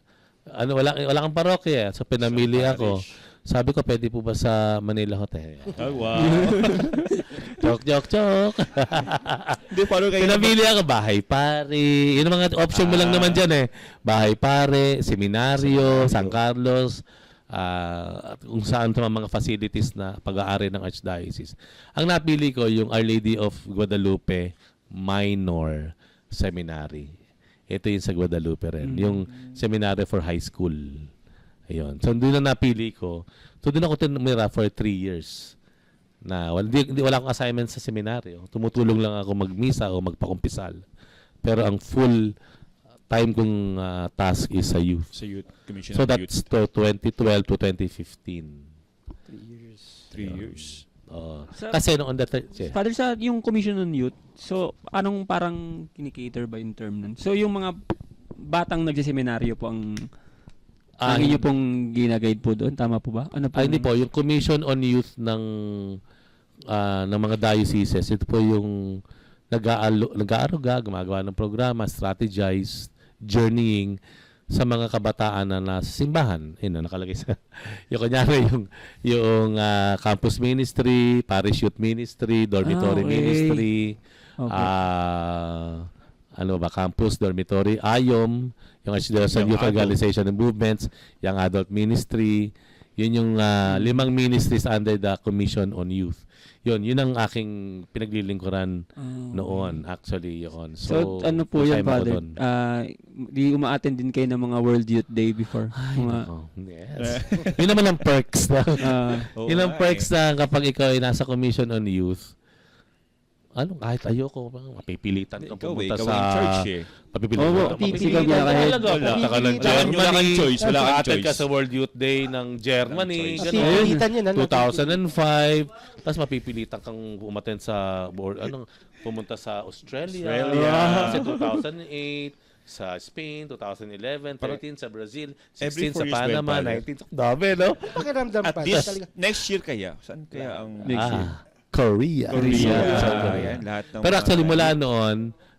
wala kang parokya. So pinamili ako. Sabi ko, pwede po ba sa Manila Hotel? Oh, wow. Joke. Hindi, paano kayo? Pinamili ako, bahay pare. Yun ang mga option mo lang naman dyan eh. Bahay pare, seminaryo, San Carlos, at kung saan sa mga facilities na pag-aari ng Archdiocese. Ang napili ko, yung Our Lady of Guadalupe Minor Seminary. Ito yung sa Guadalupe rin. Yung seminary for high school. Ayun. So, doon na napili ko. So, doon ako tumira for 3 years. Na wala akong assignment sa seminaryo. Tumutulong lang ako magmisa o magpakumpisal. Pero ang full time kong task is sa youth. Sa Youth Commission So, of Youth. that's to 2012 to 2015. 3 years. Kasi noon Father, sa yung Commission on Youth, so anong parang kinikater ba yung term nun? So yung mga batang nagsiseminaryo po ang inyo pong ginaguide po doon, tama po ba? Ano po? Hindi po, yung Commission on Youth ng mga dioceses, ito po yung nag-aaruga, gumagawa ng programa, strategize, journeying sa mga kabataan na nasa simbahan. Ayun, nakalagay sa yung kunyari yung campus ministry, parish youth ministry, dormitory okay. ministry, Okay. campus, dormitory, AYOM, yung Archdiocese Young Youth adult. Organization and Movements, Young Adult Ministry, yun yung 5 ministries under the Commission on Youth. Yun ang aking pinaglilingkuran noon, actually, yun. So, ano po yan, full-time ako Father? doon. Di uma-attend din kayo ng mga World Youth Day before? Yes. Yun naman ang perks na. Oo Yun ang nga perks na kapag ikaw ay nasa Commission on Youth, kahit ayoko, mapipilitan kang pumunta ikaw sa... in charge eh. Mapipilitan Oo, kang pipilitan pumunta ka kahit- talaga. Pumunta ka ng Wala kang Germany. choice. Wala kang Attend ka choice. sa World Youth Day ng Germany. Walang Ganun. Mapipilitan yan. 2005. Tapos mapipilitan kang umattend sa pumunta sa Australia. Kasi 2008 sa Spain, 2011, 13 sa Brazil, Every 16 sa 4 years Panama, went by. 19 sa dami, no? Pakiramdam At pa. least, Talaga. next year kaya? Saan kaya ang... Next year. Korea. Korea. Korea. Lahat ng Pero actually, mga- mula noon,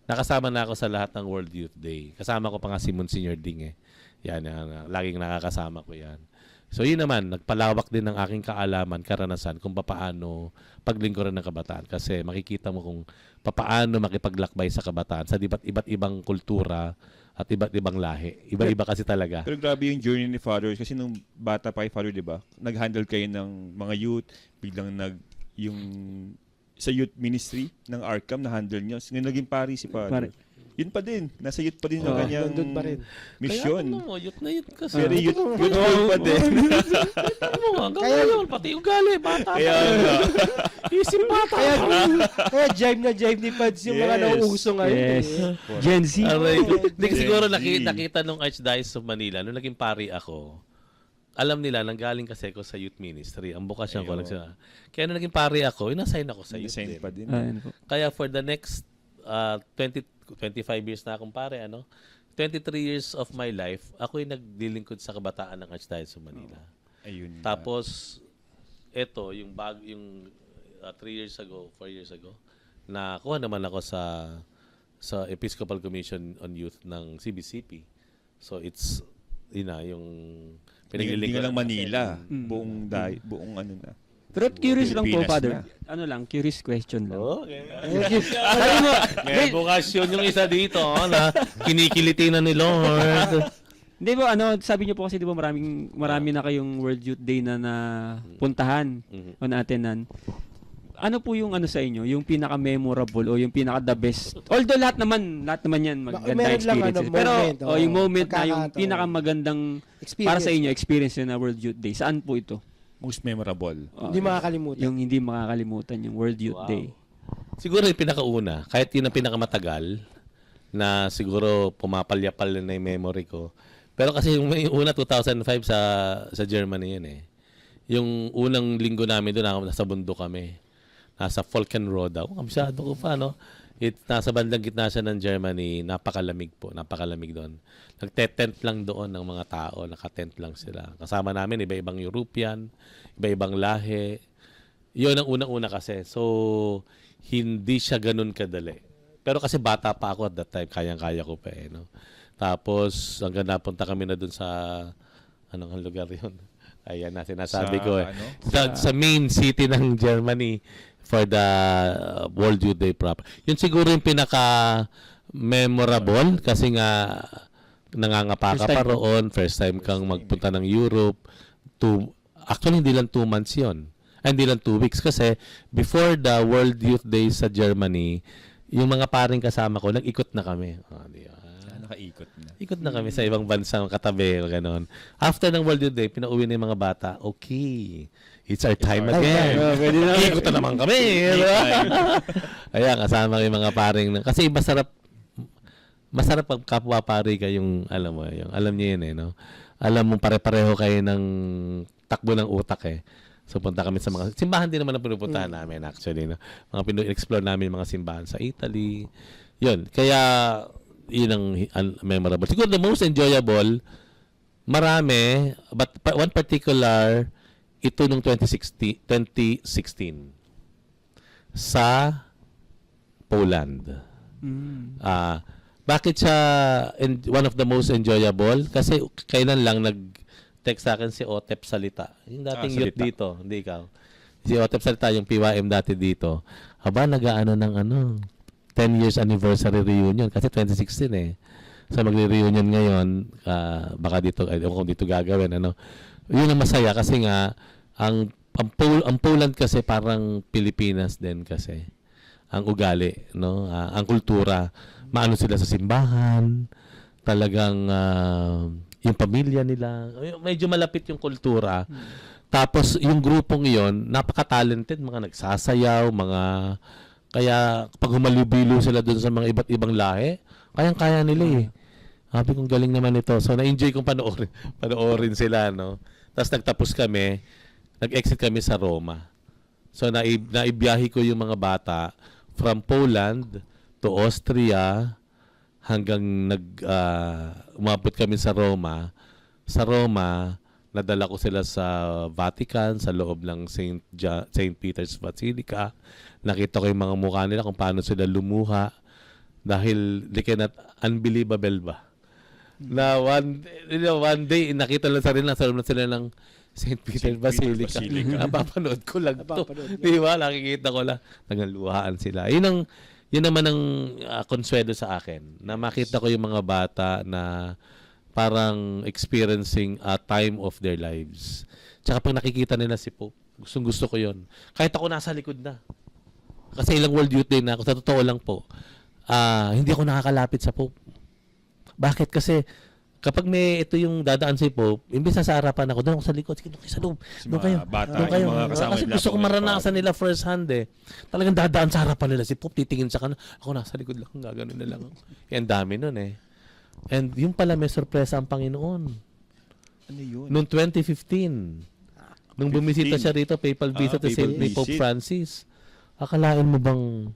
nakasama na ako sa lahat ng World Youth Day. Kasama ko pa nga si Monsignor Ding eh. Yan, laging nakakasama ko yan. So yun naman, nagpalawak din ng aking kaalaman, karanasan kung paano paglingkuran ng kabataan. Kasi makikita mo kung paano makipaglakbay sa kabataan sa iba't ibang kultura at iba't ibang lahi. Iba-iba kasi talaga. Pero grabe yung journey ni Father kasi nung bata pa kay Father, di ba? Nag-handle kayo ng mga youth, biglang yung sa youth ministry ng Arkham na handle niyo. Ngayon naging pari si Father. Yun pa din. Nasa youth pa din yung kanyang nandun pa rin. mission. Kaya ano, youth na youth kasi. Very youthful pa din. Kaya yun, pati ugali, bata. Kaya nga. Isip bata. Kaya jive na jive ni Pads yung mga Yes. nauuso ngayon. Yes. eh. Gen Z. Aray, hindi siguro Gen Z. nakita nung Archdiocese of Manila, nung naging pari ako, alam nila, nanggaling kasi ako sa youth ministry. Ang bukasyon ko lang siya. Kaya nung naging pari ako, inassign ako sa youth Design din. pa din. Ayun po. Kaya for the next 25 years na akong pare, 23 years of my life, ako yung naglilingkod sa kabataan ng Archdiocese of Manila. Ayun. Tapos, ito, yung 3 years ago, 4 years ago, nakuha naman ako sa Episcopal Commission on Youth ng CBCP. So, it's, yung Hindi nga lang Manila. Mm. Buong ano na. Pero curious lang po, Pilipinas Father. na. Ano lang, curious question lang. Sabi mo, may bukasyon yung isa dito, na kinikiliti na ni Lord. Hindi ba, sabi niyo po kasi di ba marami na kayong World Youth Day na napuntahan o na-attendan. Ano po yung sa inyo? Yung pinaka-memorable o yung pinaka-the best? Although lahat naman yan maganda Meron lang, experiences. moment, Pero yung moment na yung pagkakataon. pinaka-magandang para sa inyo, experience yun na World Youth Day. Saan po ito? Most memorable. Hindi makakalimutan. Yung hindi makakalimutan, yung World Youth Day. Siguro yung pinakauna, kahit yun ang pinakamatagal, na siguro pumapalyapal na yung memory ko. Pero kasi yung una, 2005 sa Germany yun eh. Yung unang linggo namin doon, nasa bundok kami. Nasa Falkenroda. Kabisado ko pa, no? Nasa bandang gitna siya ng Germany. Napakalamig po. Napakalamig doon. Nagte-tent lang doon ng mga tao. Nakatent lang sila. Kasama namin, iba-ibang European, iba-ibang lahi. Yun ang unang-una kasi. So, hindi siya ganun kadali. Pero kasi bata pa ako at that time, kayang-kaya ko pa no. Tapos hanggang napunta kami na dun sa anong lugar 'yon. Ayan na sinasabi Sa ko ano? Sa main city ng Germany for the World Youth Day proper. Yun siguro yung pinaka memorable kasi nga nangangapa ka pa roon, first time kang magpunta ng Europe. Actually hindi lang 2 months 'yon. Hindi lang 2 weeks kasi before the World Youth Day sa Germany, yung mga paring kasama ko, nag-ikot na kami. Di ba? Nakaikot na. Ikot na kami sa ibang bansa, katabi, o gano'n. After ng World Youth Day, pinauwi na yung mga bata, okay, it's our time again. Pwede na. Ikot na naman kami. Di ba? Ayan, kasama yung mga paring. Kasi masarap pag kapwa-pari ka yung, alam mo, yung, alam niyo yun no? Alam mo, pare-pareho kayo ng takbo ng utak So punta kami sa mga simbahan din naman ang pinupuntahan namin actually, no. Mga explore namin mga simbahan sa Italy. 'Yun. Kaya 'yun ang memorable. Siguro the most enjoyable, marami, but one particular ito nung 2016 sa Poland. Bakit siya one of the most enjoyable? Kasi kailan lang text sa akin si Otep Salita. Yung dating youth Salita. dito, hindi ikaw. Si Otep Salita, yung PYM dati dito. Nag-aano ng 10 years anniversary reunion kasi 2016 So magre-reunion ngayon, baka dito, kung dito gagawin, Yun ang masaya kasi nga, ang Poland kasi parang Pilipinas din kasi. Ang ugali, no? Ang kultura. Maano sila sa simbahan, talagang yung pamilya nila, medyo malapit yung kultura. Tapos yung grupong iyon, napaka-talented, mga nagsasayaw, kaya pag humalubilo sila doon sa mga iba't ibang lahi, kayang-kaya nila Sabi kong galing naman ito. So na-enjoy kong panoorin sila, no. Tapos nagtapos kami, nag-exit kami sa Roma. So naibiyahe ko yung mga bata from Poland to Austria hanggang umabot kami sa Roma. Sa Roma, nadala ko sila sa Vatican, sa loob ng St. Peter's Basilica. Nakita ko yung mga mukha nila kung paano sila lumuha. Dahil they cannot, unbelievable ba? Na one day, nakita lang sa loob na sila ng St. Peter's Basilica. Napapanood ko lang to. Di ba? Nakikita ko lang. Nagaluhaan sila. Yun naman ang konsuelo sa akin. Na makita ko yung mga bata na parang experiencing a time of their lives. Tsaka pag nakikita nila si Pope, gusto ko yun. Kahit ako nasa likod na. Kasi ilang World Youth Day na ako. Sa totoo lang po, hindi ako nakakalapit sa Pope. Bakit? Kasi kapag may ito yung dadaan si Pope, imbis na sa harapan ako, doon ako sa likod. Sige, doon kayo sa loob. Doon kayo. Doon kayo. Kasi gusto ko maranasan nila first hand Talagang dadaan sa harapan nila si Pope, titingin sa kanan. Ako nasa likod lang, gagano na lang. Yan dami nun And yung pala may sorpresa ang Panginoon. Ano yun? Noong 2015, nung bumisita siya rito, papal visit to St. Pope Francis. Akalain mo bang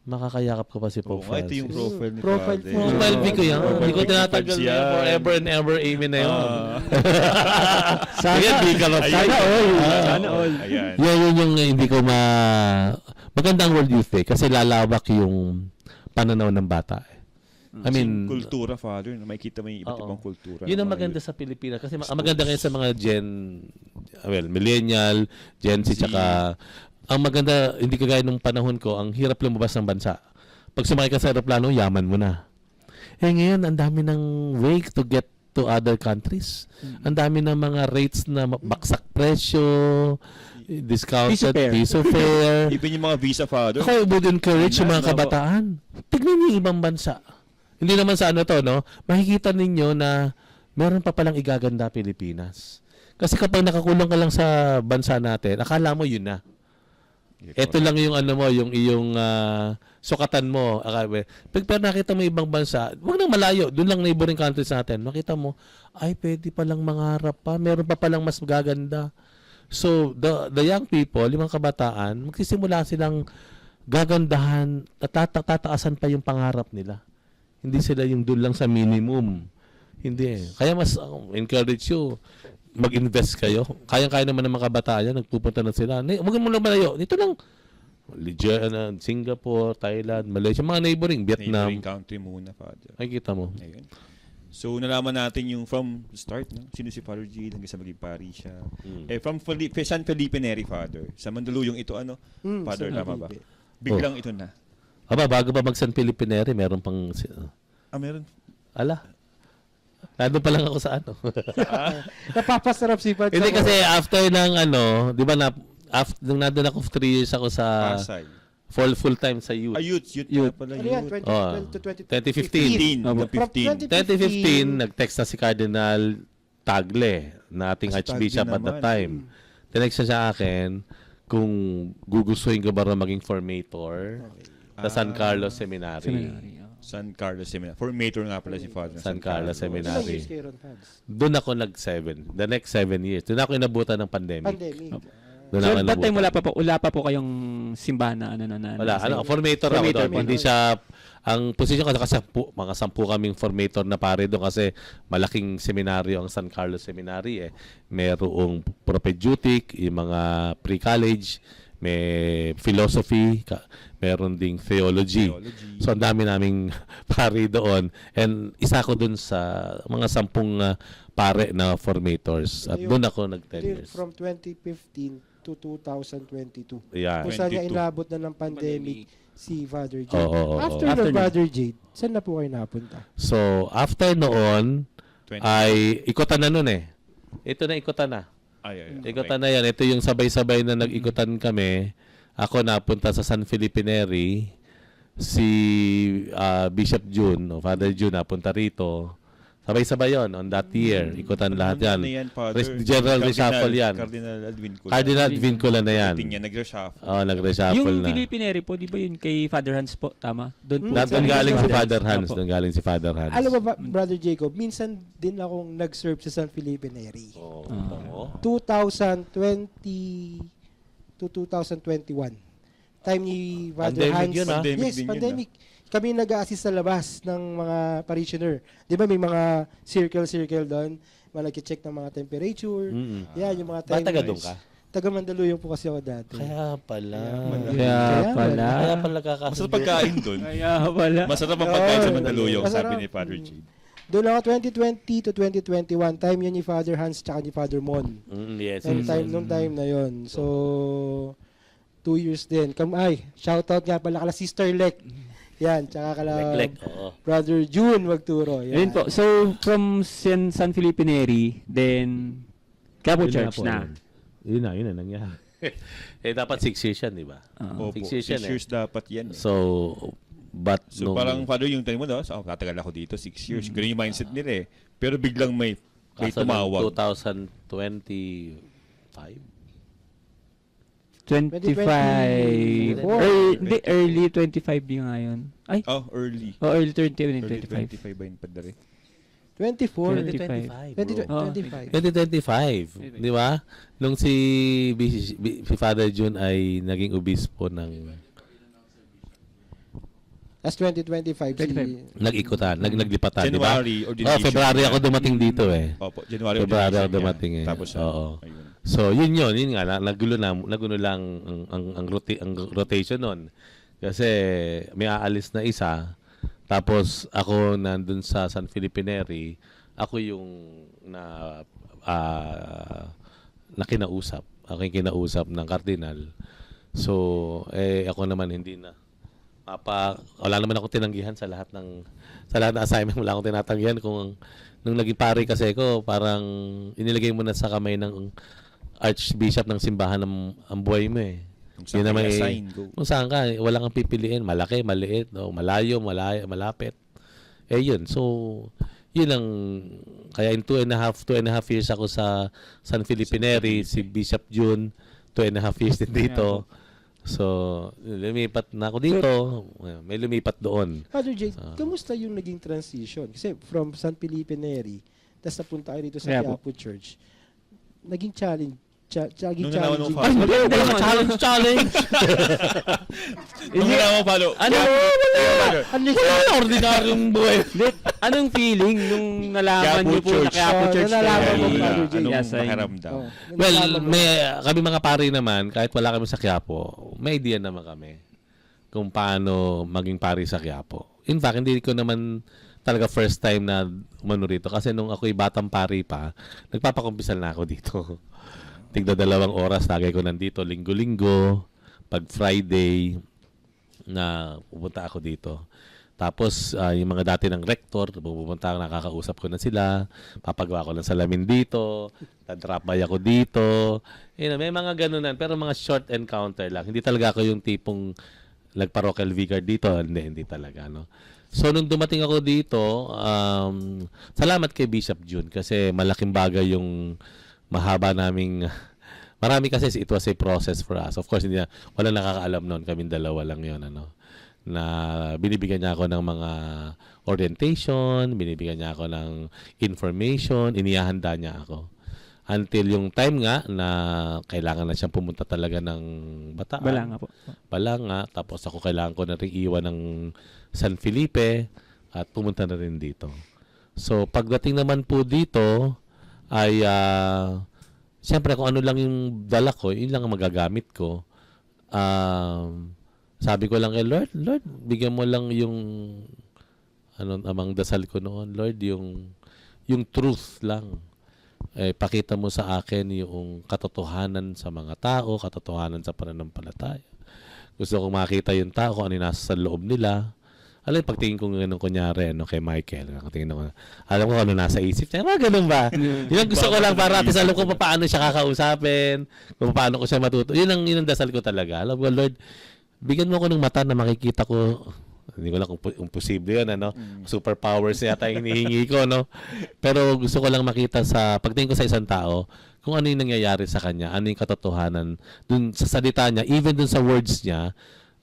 makakayakap ka pa si Pope Francis? Ito yung profile ni Profile Father. mo. Profile pic ko yan. Hindi ko tinatagal na yan. forever and ever. Amen na yun. Sana, Ayan, di ka sana all. Sana all. Ayan. Yun yung hindi ko magandang World Youth Day kasi lalawak yung pananaw ng bata. I mean, Kultura, Father. Makikita mo yung iba't ibang kultura. Yun ang maganda sa Pilipinas. Kasi ang maganda ngayon sa mga millennial, Gen Z, tsaka, ang maganda, hindi kagaya nung panahon ko, ang hirap lumabas ng bansa. Pag sumakay ka sa aeroplano, yaman mo na. Ngayon, ang dami ng way to get to other countries. Ang dami ng mga rates na baksak presyo, discounted, piso fare. Even yung mga visa, Father. Ako, I would encourage yung mga kabataan. Tignan niyo yung ibang bansa. Hindi naman sa no? Makikita ninyo na meron pa palang igaganda Pilipinas. Kasi kapag nakakulong ka lang sa bansa natin, akala mo yun na. Ito lang yung yung iyong sukatan mo. Pero nakita mo ibang bansa, wag nang malayo, doon lang neighboring countries natin. Makita mo, ay pwede palang mangarap pa, meron pa palang mas magaganda. So, the young people, yung mga kabataan, magsisimula silang gagandahan at tataasan pa yung pangarap nila. Hindi sila yung doon lang sa minimum. Hindi Kaya mas encourage you, mag-invest kayo. Kaya naman ng mga kabataan yan, nagpupunta na sila. Huwag mo lang malayo. Dito lang, Singapore, Thailand, Malaysia, mga neighboring, Vietnam. Neighboring country muna, Father. Ay, kita mo. Ayun. So, nalaman natin yung from the start, no? Sino si Father G, hanggang sa maging pari siya. From San Felipe Neri, Father. Sa Mandaluyong ito, Father, San tama ba? Felipe. Biglang ito na. Aba, bago pa mag San Felipe Neri, meron pang... Meron. Ala. Nandun pa lang ako sa ano. Napapasarap si Pat. Hindi kasi after ng di ba nung nandun ako 3 years ako sa Pasay. full time sa youth. Youth pala, Ano yan? youth. 2012 to 2015. 2015. 2015, nag-text na si Cardinal Tagle, na ating Si Archbishop Tagle at the naman. time. Tinext siya sa akin kung gugustuhin ko ba rin maging formator sa San Carlos Seminary. San Carlos Seminary. Formator nga pala si Father. San Carlos Ilang Seminary. years kayo ron, Pads? Doon ako the next 7 years. Doon ako inabutan ng pandemic. Pandemic. Doon So, ako that time inabutan. wala pa po kayong simbahan na Wala, formator ako Formator doon. po. Hindi siya, ang posisyon kasi mga 10 kaming formator na pare doon kasi malaking seminaryo ang San Carlos Seminary eh. Merong propedeutic, yung mga pre-college, may philosophy, meron ding theology. So, ang dami naming pare doon. And isa ko doon sa mga 10 pare na formators. At doon ako nag-10 years. From 2015 to 2022. Yeah. Kung saan niya 22. inabot na ng pandemic si Father Jade. Oo. After After ng nun. Father Jade, saan na po kayo napunta? So, after noon, 20. ay ikutan na nun eh. Ito na ikutan na. Ay. Ikutan na yan. Ito yung sabay-sabay na nag-ikutan kami. Ako napunta sa San Felipe Neri. Si Bishop June, o Father June, napunta rito. Sabay-sabay yon on that year. Ikutan lahat yan. Ano yan, Father? General reshuffle yan. Cardinal Advincula. Cardinal Advincula na yan. Pagdating niya, nag-reshuffle. Nag-reshuffle Yung na. Filipinery po, di ba yun kay Father Hans po? Tama? Doon po. Doon galing si Father Hans. Opo. Doon galing si Father Hans. Alam mo ba, Brother Jacob, minsan din akong nag-serve sa San Felipe Neri. Oo. 2020 to 2021. Time ni Father Pandemic Hans. yun, ah. Pandemic Yes, din yun, pandemic. Kami nag-assist sa labas ng mga parishioner. Di ba may mga circle doon? Mga nag-check ng mga temperature. Yan, yung mga Ba, timers. taga doon ka? Taga Mandaluyong po kasi ako dati. Kaya pala. Kaya pala. Kaya pala kakasundo. Masarap pagkain doon. Kaya pala. Masarap ang pagkain sa Oo. Mandaluyong, sabi Masarap. ni Father Jade. Doon ako 2020 to 2021. Time yun ni Father Hans tsaka ni Father Mon. Yes. Nung time na yon. So, 2 years din. Shoutout nga pala kala Sister Lek. Yan, tsaka kala Lek. Oo. Brother June Magturo. Yan. Ayun po. So, from San Felipe Neri, then, Quiapo Church na. Yun na nangyari. Dapat 6 years yan, di ba? Opo, 6 6 years yan years dapat yan. So, but So parang Father yung tanong mo daw, tatagal ako dito, 6 years. Ganun yung mindset nila eh. Pero biglang may tumawag. 2025? 25. 24. Hindi, early 25 din nga yun. Ay, Early. early Early 2025. 25 ba yun padari? 24. 2025. 2025. 2025. Di ba? Nung si Father June ay naging obispo ng That's 2025. nag-ikutan, naglipatan, di ba? January, ordination. February ako dumating dito eh. Opo, January February ordination ako dumating yan. eh. Tapos, Oo. ayun. So, yun nga, nagulo lang ang rotation nun. Kasi may aalis na isa, tapos ako nandun sa San Felipe Neri, ako yung kinausap. Ako yung kinausap ng kardinal. So, ako naman hindi na. Wala naman ako tinanggihan sa lahat ng assignment. Wala akong tinatanggihan. Nung naging pare kasi ko, parang inilagay mo na sa kamay ng Archbishop ng simbahan ang buhay mo eh. Kung saan ka i-assign, go. Kung saan ka, wala kang pipiliin. Malaki, maliit, no? Malayo, malapit. Yun. So, yun ang, kaya in 2.5 years ako sa San Felipe Neri, si Bishop June, 2.5 years din dito. So, lumipat na ako dito. May lumipat doon. Father Jade, kamusta yung naging transition? Kasi from San Felipe Neri, tapos napunta kayo dito sa Quiapo. Quiapo Church. Naging challenge. Chaging Nung nalaman mo, challenging. Ay, hindi mo, Challenge! Nung nalaman mo, follow. Ano? Ano Wala, ordinaryong buhay. Hindi, anong feeling nung nalaman Quiapo niyo po na Church. Quiapo Oh, Church? nalalaman kayo? mo, Well, Father Jay. anong Yes, ay- pakiramdam? Oh, Well, nalaman mo. kami mga pari naman, kahit wala kami sa Quiapo, may idea naman kami kung paano maging pari sa Quiapo. In fact, hindi ko naman talaga first time na umano rito. Kasi nung ako'y batang pari pa, nagpapakumpisal na ako dito. Tigda 2 oras, lagi ko nandito, linggo-linggo, pag Friday, na pupunta ako dito. Tapos, yung mga dati ng rector, pupunta ako, nakakausap ko na sila, papagawa ko ng salamin dito, drop by ako dito. May mga ganunan, pero mga short encounter lang. Hindi talaga ako yung tipong nagpa-parochial vicar dito. Hindi talaga, no? So, nung dumating ako dito, salamat kay Bishop June kasi malaking bagay yung mahaba naming marami kasi it was a process for us. Of course, wala nakakaalam noon, kaming dalawa lang yon na binibigyan niya ako ng mga orientation, binibigyan niya ako ng information, inihahanda niya ako. Until yung time nga na kailangan na siyang pumunta talaga ng Bataan. Balanga po. Balanga, tapos ako kailangan ko na rin iwan ng San Felipe at pumunta na rin dito. So, pagdating naman po dito, ay siyempre kung ano lang yung dala ko, yun lang ang magagamit ko. Sabi ko lang kay Lord, bigyan mo lang yung amang dasal ko noon, Lord, yung truth lang. Pakita mo sa akin yung katotohanan sa mga tao, katotohanan sa pananampalataya. Gusto kong makita yung tao, kung ano yung nasa loob nila. Alam, pagtingin ko ganun kunyari, kay Michael, alam ko ano nasa isip niya, ganun ba? Yun ang gusto ko lang para at least alam ko paano siya kakausapin, kung paano ko siya matuto. Yun ang dasal ko talaga. Alam ko, Lord, bigyan mo ko ng mata na makikita ko. Hindi ko lang kung posible yun, superpowers yata yung hinihingi ko, no? Pero gusto ko lang makita pagtingin ko sa isang tao, kung ano yung nangyayari sa kanya, ano yung katotohanan, dun sa salita niya, even dun sa words niya,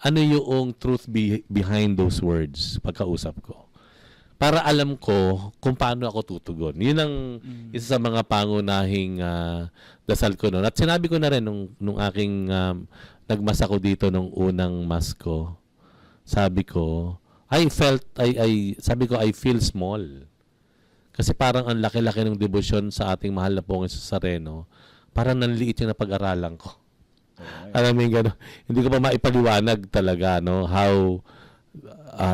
ano yung truth behind those words pagkausap ko. Para alam ko kung paano ako tutugon. Yun ang isa sa mga pangunahing dasal ko noon. At sinabi ko na rin nung aking nagmasa ko dito nung unang mas ko. Sabi ko, I feel small. Kasi parang ang laki-laki ng debosyon sa ating mahal na Pongong Nazareno. Parang nanliit yung napag-aralan ko. Alam mo yung gano'n. Hindi ko pa maipaliwanag talaga, no? How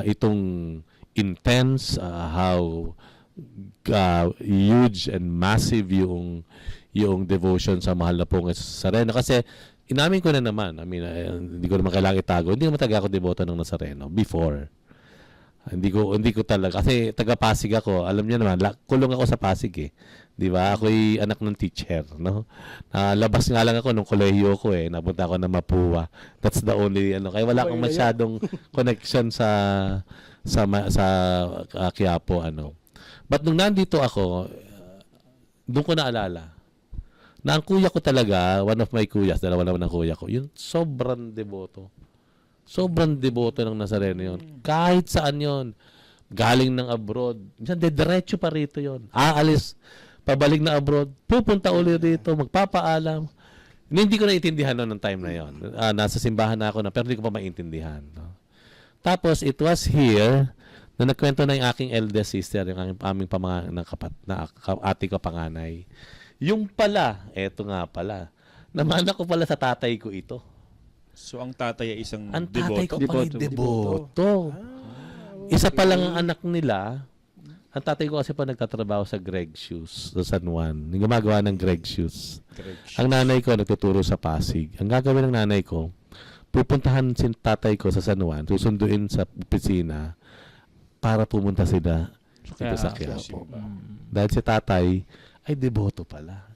itong intense, how huge and massive yung devotion sa mahal na Pongong Nazareno. Kasi inamin ko na naman, hindi ko naman kailangan itago, hindi naman talaga ako deboto ng Nazareno before. Hindi ko talaga, kasi taga-Pasig ako, alam niyo naman, kulong ako sa Pasig eh. Di ba? Ako'y anak ng teacher, no? Labas nga lang ako nung kolehiyo ko eh, napunta ako na Mapua. That's the only, kaya wala akong masyadong connection sa Quiapo, But nung nandito ako, doon ko naalala, na ang kuya ko talaga, one of my kuyas, dalawa naman ng kuya ko, yun sobrang deboto. Sobrang deboto ng Nazareno yun. Kahit saan yun. Galing ng abroad. Minsan, diretso pa rito yun. Aalis, pabalik na abroad, pupunta ulit rito, magpapaalam. Hindi ko naiintindihan noon ng time na yun. Nasa simbahan na ako pero hindi ko pa maintindihan. No? Tapos, it was here na nagkwento na yung aking eldest sister, yung aming ate ko panganay. Yung pala, eto nga pala, namana ko pala sa tatay ko ito. So, ang tatay ay isang Ang devoto? tatay ko pala deboto. Isa pa lang ang anak nila. Ang tatay ko kasi pa nagtatrabaho sa Greg Shoes sa San Juan. Gumagawa ng Greg Shoes. Ang nanay ko nagtuturo sa Pasig. Ang gagawin ng nanay ko, pupuntahan si tatay ko sa San Juan, susunduin sa opisina para pumunta sila dito sa Quiapo. Dahil si tatay ay deboto pala.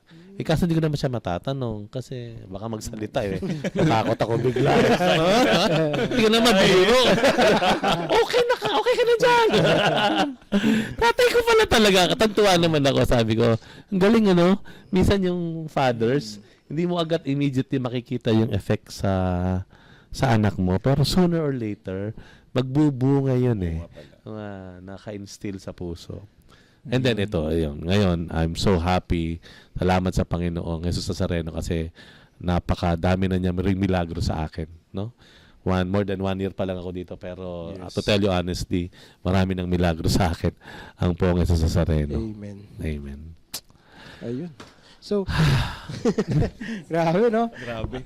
Kaso hindi ko naman siya matatanong kasi baka magsalita eh. Natakot ako bigla. Hindi ko naman biro. Okay ka na dyan. Tatay ko pala talaga. Katantuan naman ako. Sabi ko, ang galing minsan yung fathers, hindi mo agad immediately makikita yung effect sa anak mo. Pero sooner or later, magbubunga yun eh. Naka-instill sa puso. And then ito, ayun, ngayon, I'm so happy. Salamat sa Panginoong Jesus Nazareno kasi napakadami na niya ring milagro sa akin, no? More than 1 year pa lang ako dito, pero to tell you honestly, marami ng milagro sa akin ang Poong Jesus Nazareno. Amen. Amen. Ayun. So, grabe, no? Grabe.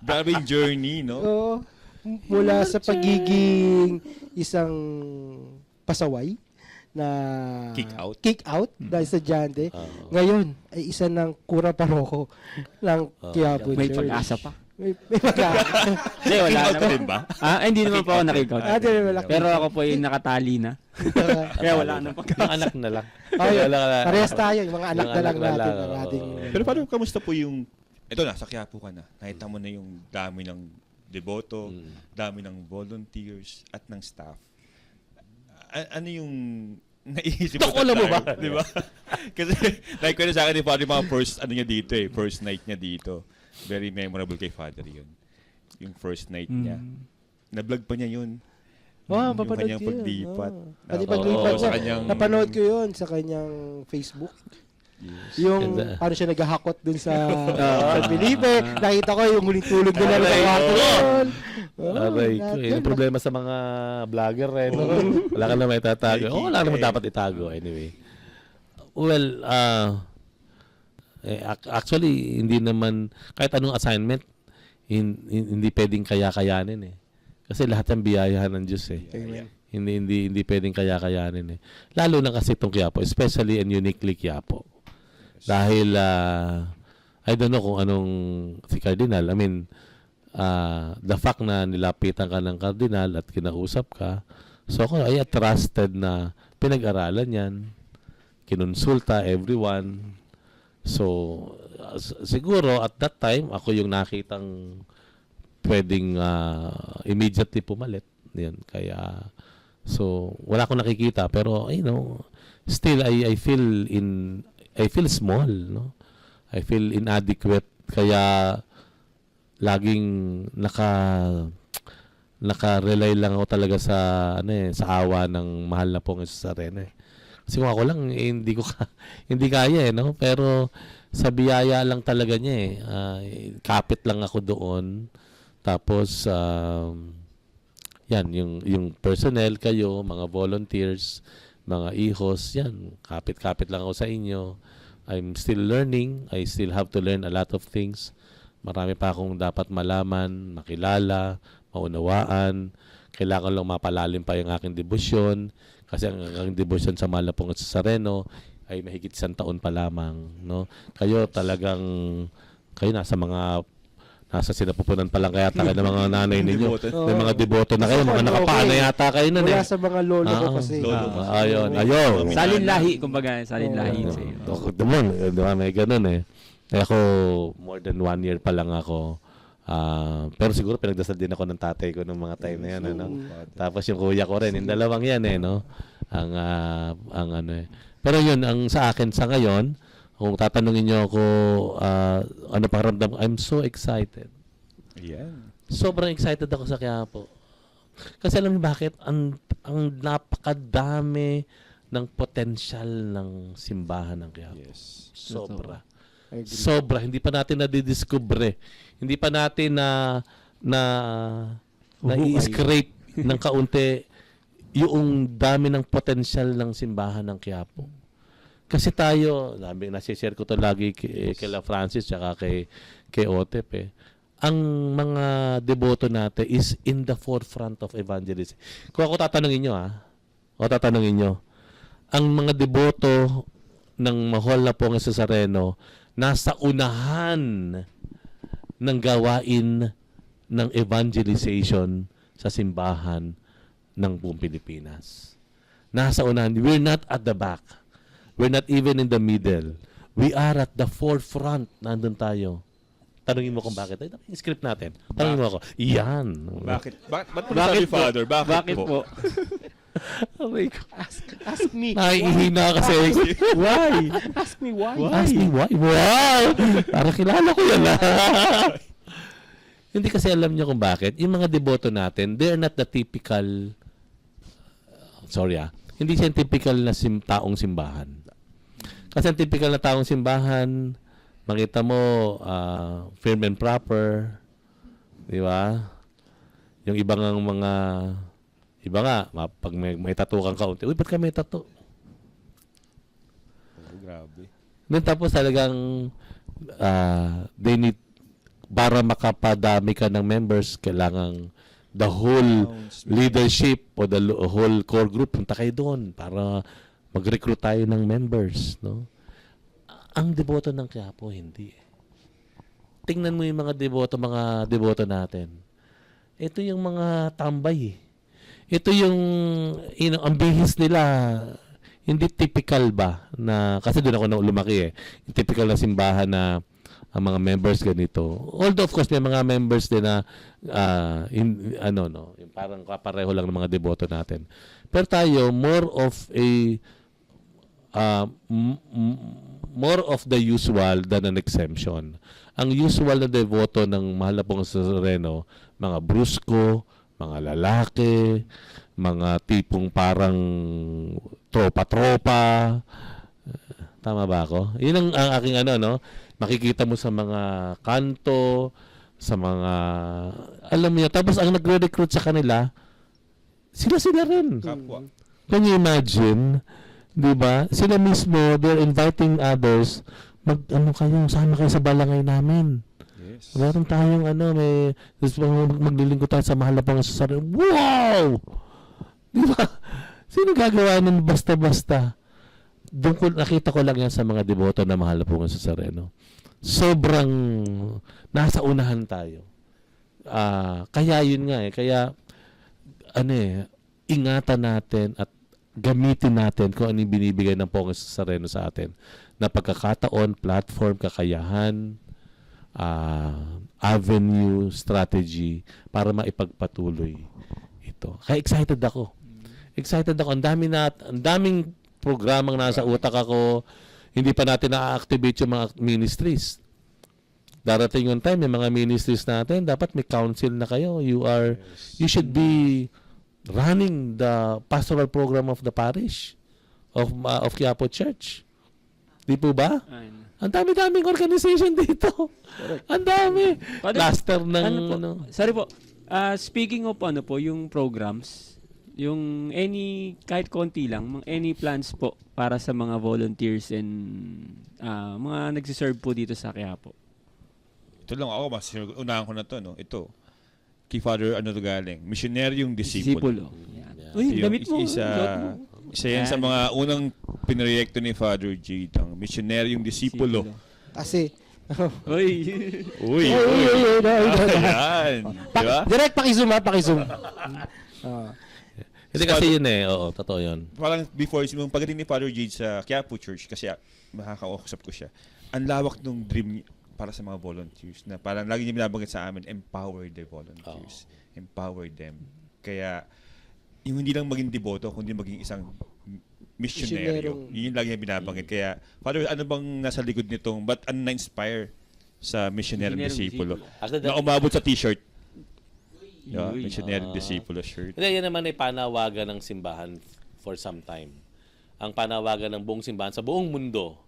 Grabe yung journey, no? Oo. Mula sa pagiging isang pasaway na Kick out. dahil sa Jante, ngayon ay isa ng kura paroko ng Quiapo May Church. pag-asa pa. May pag-asa. Hindi, wala Kick out naman. din ba? Hindi naman po ako nakikout. Di naman ako. Pero ako po yung nakatali na. Kaya wala nang Yung pag-asa. anak na lang. Okay, Wala ka na- parehas tayo, yung mga anak Yung na lang anak na natin. lang, Ang oo. ating, Pero paano, kamusta po yung, ito na, sa Quiapo ka na, nakita mo na yung dami ng deboto, dami ng volunteers, at ng staff. Ano yung naisip mo? Naku, alam mo ba? Di ba? Kasi, like, sa akin, yung mga first, ano niya dito first night niya dito. Very memorable kay Father yun. Yung first night niya. Na-vlog pa niya yun. Oh, Yung papanood kanyang ko yun. paglipat. Pati Oo, paglipat sa niya. kanyang- Napanood ko yun sa kanyang Facebook. Yung And, paano siya naghahakot dun sa San Felipe. Nakita ko yung huling tulog nila sa kwarto yun. Aray ko. Yung problema sa mga vlogger no? Wala ka na may tatago. Wala naman dapat itago anyway. Well, actually, hindi naman, kahit anong assignment, hindi pwedeng kaya-kayanin eh. Kasi lahat ng biyayahan ng Diyos eh. Amen. Hindi pwedeng kaya-kayanin eh. Lalo na kasi itong Quiapo, especially and uniquely Quiapo. Dahil, I don't know kung anong si Cardinal. I mean, the fact na nilapitan ka ng Cardinal at kinausap ka, so ako ay trusted na pinag-aralan yan, kinonsulta everyone. So, siguro at that time, ako yung nakitang pwedeng immediately pumalit. Yan. Kaya, so, wala akong nakikita. Pero, still, I feel small, no? I feel inadequate. Kaya, laging naka-rely lang ako talaga sa, sa awa ng mahal na Pong Jesus Nazareno. Kasi kung ako lang, hindi kaya no? Pero sa biyaya lang talaga niya kapit lang ako doon. Tapos, yan, yung personnel kayo, mga volunteers, mga ihos, yan, kapit-kapit lang ako sa inyo. I'm still learning. I still have to learn a lot of things. Marami pa akong dapat malaman, makilala, maunawaan. Kailangan lang mapalalim pa yung aking debosyon. Kasi ang debosyon sa mahal na Pong Jesus Nazareno ay mahigit 100 taon pa lamang, no? Kayo talagang nasa sinapupunan pa lang kaya tayo ng mga nanay ninyo. May mga deboto na kayo, mga nakapaan na yata kayo nun Mula sa mga lolo ko kasi. Ayun. Salin lahi, kumbaga, salin lahi. Diba, may ganun eh. Kaya ako, more than 1 year pa lang ako. Pero siguro pinagdasal din ako ng tatay ko ng mga time na yan. Tapos yung kuya ko rin, yung dalawang yan no? Ang ano eh. Pero yun, ang sa akin sa ngayon, kung tatanungin niyo ako, ano pakiramdam ko, I'm so excited. Ayan. Sobrang excited ako sa Quiapo. Kasi alam niyo bakit? Ang napakadami ng potensyal ng simbahan ng Quiapo. Yes. Sobra. I agree. Sobra. Hindi pa natin nadidiscover. Hindi pa natin na-i-scrape ng kaunti yung dami ng potensyal ng simbahan ng Quiapo. Kasi tayo, nasi-share ko to lagi kay La Francis tsaka kay Otep ang mga deboto natin is in the forefront of evangelism. Kung ako tatanungin nyo ang mga deboto ng mahal na Pong Jesus Nazareno nasa unahan ng gawain ng evangelization sa simbahan ng buong Pilipinas. Nasa unahan. We're not at the back. We're not even in the middle. We are at the forefront. Nandun tayo. Tanungin mo kung bakit. Ay, yung script natin. Tanungin mo ako. Yan. Bakit? Ba't mo nasabi, Father? Bakit po? Aray ko. Ask me. Naiihina kasi. Why? Ask me why. Ask me why? Wow! Para kilala ko yan. Hindi kasi alam niyo kung bakit. Yung mga deboto natin, they're not the typical Hindi siya yung typical na taong simbahan. Kasi ang typical na taong simbahan, makita mo, firm and proper, di ba? Yung ibang mga, iba nga, pag may tattoo kang kaunti, uy, ba't ka may tattoo? Oh, grabe. Then tapos talagang they need, para makapadami ka ng members, kailangan the whole leadership o the whole core group punta kayo doon para mag-recruit tayo ng members, no? Ang deboto ng Quiapo, hindi. Tingnan mo yung mga deboto natin. Ito yung mga tambay. Ito yung, ang bihis nila, hindi typical ba na, kasi doon ako lumaki yung typical na simbahan na ang mga members ganito. Although of course may mga members din na yung parang kapareho lang ng mga deboto natin. Pero tayo more of the usual than an exemption. Ang usual na devoto ng Mahal na Pong Nazareno, mga brusko, mga lalaki, mga tipong parang tropa-tropa. Tama ba ako? Yun ang aking makikita mo sa mga kanto, sa mga, alam mo yun. Tapos ang nagre-recruit sa kanila, sila rin. Kapwa. Can you imagine? Di ba? Sila mismo, they're inviting others, sama kayo sa balangay namin. Yes. Meron tayong maglilingkod tayo sa Mahal na Pong Nazareno. Wow! Di ba? Sino gagawa nun basta-basta? Doon nakita ko lang yan sa mga deboto na Mahal na Pong Nazareno. Sobrang nasa unahan tayo. Kaya yun nga kaya ingatan natin at gamitin natin kung ano yung binibigay ng Pong Nazareno sa atin na pagkakataon, platform, kakayahan, avenue, strategy para maipagpatuloy ito. Kaya excited ako. Ang daming programang nasa utak ako. Hindi pa natin na-activate yung mga ministries. Darating yung time, yung mga ministries natin, dapat may council na kayo. You should be running the pastoral program of the parish of Quiapo Church. Di po ba? Ang dami-daming organization dito. Ang dami. Cluster ng Sorry po. Speaking of yung programs, yung kahit konti lang, any plans po para sa mga volunteers and mga nagsiserve po dito sa Quiapo? Ito lang ako, mas unahan ko na to, no? Ito. Kay Father, galing? Missionaryong Disipulo. Uy, damit mo. Isa yan sa mga unang pinroyekto ni Father J. Ang Missionaryong Disipulo. Kasi, Uy. Uy. Ayan. Diba? direct pakizoom. Hindi kasi yun oo, totoo yun. Parang before, yung pagdating ni Father J sa Quiapo Church, kasi makakausap ko siya, ang lawak ng dream para sa mga volunteers na parang lagi niya binabanggit sa amin, empower the volunteers. Empower them. Kaya, yung hindi lang maging deboto, kundi maging isang misyonaryo. Yun yung lagi niya binabanggit. Kaya, Father, ano bang nasa likod nitong, ba't ano na-inspire sa missionaryong disipulo? Na umabot sa t-shirt. Missionaryong disipulo shirt. Hindi, yan naman ay panawagan ng simbahan for some time. Ang panawagan ng buong simbahan sa buong mundo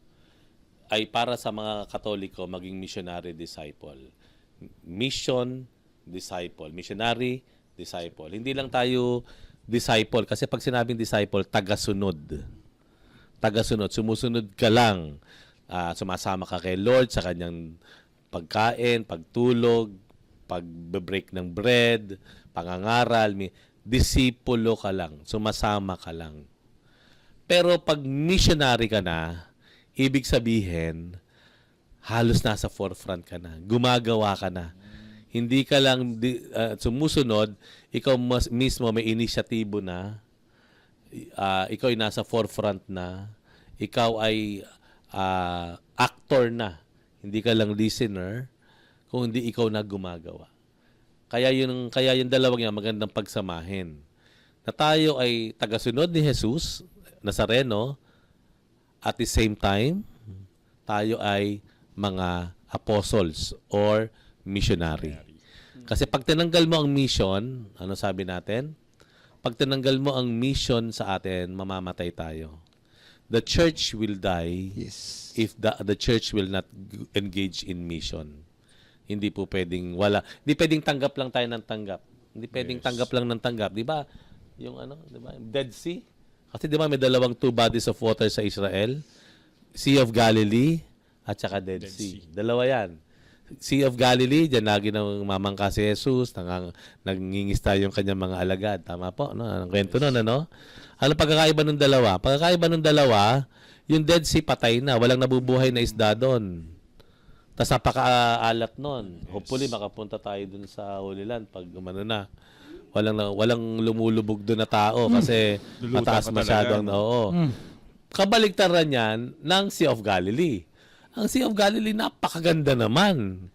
ay para sa mga Katoliko maging missionary disciple. Mission, disciple. Missionary, disciple. Hindi lang tayo disciple. Kasi pag sinabing disciple, tagasunod. Tagasunod. Sumusunod ka lang. Sumasama ka kay Lord sa kanyang pagkain, pagtulog, pag-break ng bread, pangangaral. Disipulo ka lang. Sumasama ka lang. Pero pag missionary ka na, ibig sabihin, halos nasa forefront ka na. Gumagawa ka na. Hindi ka lang sumusunod, ikaw mismo may inisyatibo na, ikaw ay nasa forefront na, ikaw ay actor na. Hindi ka lang listener, kung hindi ikaw na gumagawa. Kaya yung dalawang yan magandang pagsamahin. Na tayo ay tagasunod ni Jesus Nazareno, at the same time, tayo ay mga apostles or missionary. Kasi pag tinanggal mo ang mission, ano sabi natin? pag tinanggal mo ang mission sa atin, mamamatay tayo. The church will die Yes. if the church will not engage in mission. Hindi po pwedeng hindi pwedeng tanggap lang tayo ng tanggap. Hindi pwedeng tanggap lang ng tanggap, 'di ba? Yung di ba? Dead Sea. Kasi 'di ba may dalawang two bodies of water sa Israel? Sea of Galilee at saka Dead Sea. Dalawa 'yan. Sea of Galilee, diyan lagi nang mamangka si Jesus, nangingista yung kanyang mga alagad. Tama po, no? Ang kwento noon, ano? Ano pagkakaiba ng dalawa? Pagkakaiba ng dalawa, yung Dead Sea patay na, walang nabubuhay na isda doon. Tapos napakaalat noon. Hopefully makapunta tayo doon sa Holy Land pag umano na. Walang lumulubog doon na tao kasi Lulutan mataas ka masyado talaga, oo. Kabaligtaran yan ng Sea of Galilee. Ang Sea of Galilee napakaganda naman.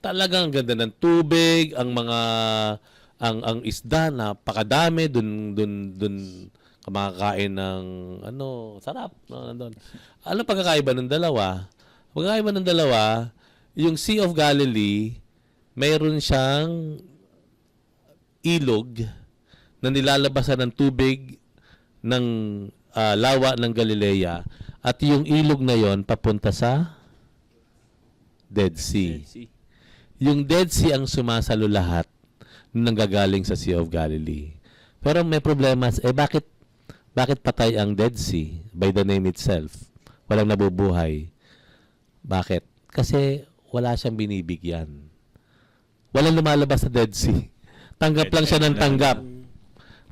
Talagang ganda ng tubig, ang mga ang isda napakadami doon kumakain ng sarap, no, nandun. Ano pagkakaiba ng dalawa? Pagkakaiba ng dalawa, yung Sea of Galilee, mayroon siyang ilog na nilalabasan ng tubig ng lawa ng Galilea at yung ilog na yon papunta sa Dead Sea. Yung Dead Sea ang sumasalo lahat ng nanggagaling sa Sea of Galilee. Pero may problema, bakit patay ang Dead Sea by the name itself? Walang nabubuhay. Bakit? Kasi wala siyang binibigyan. Walang lumalabas sa Dead Sea. Tanggap lang siya ng tanggap.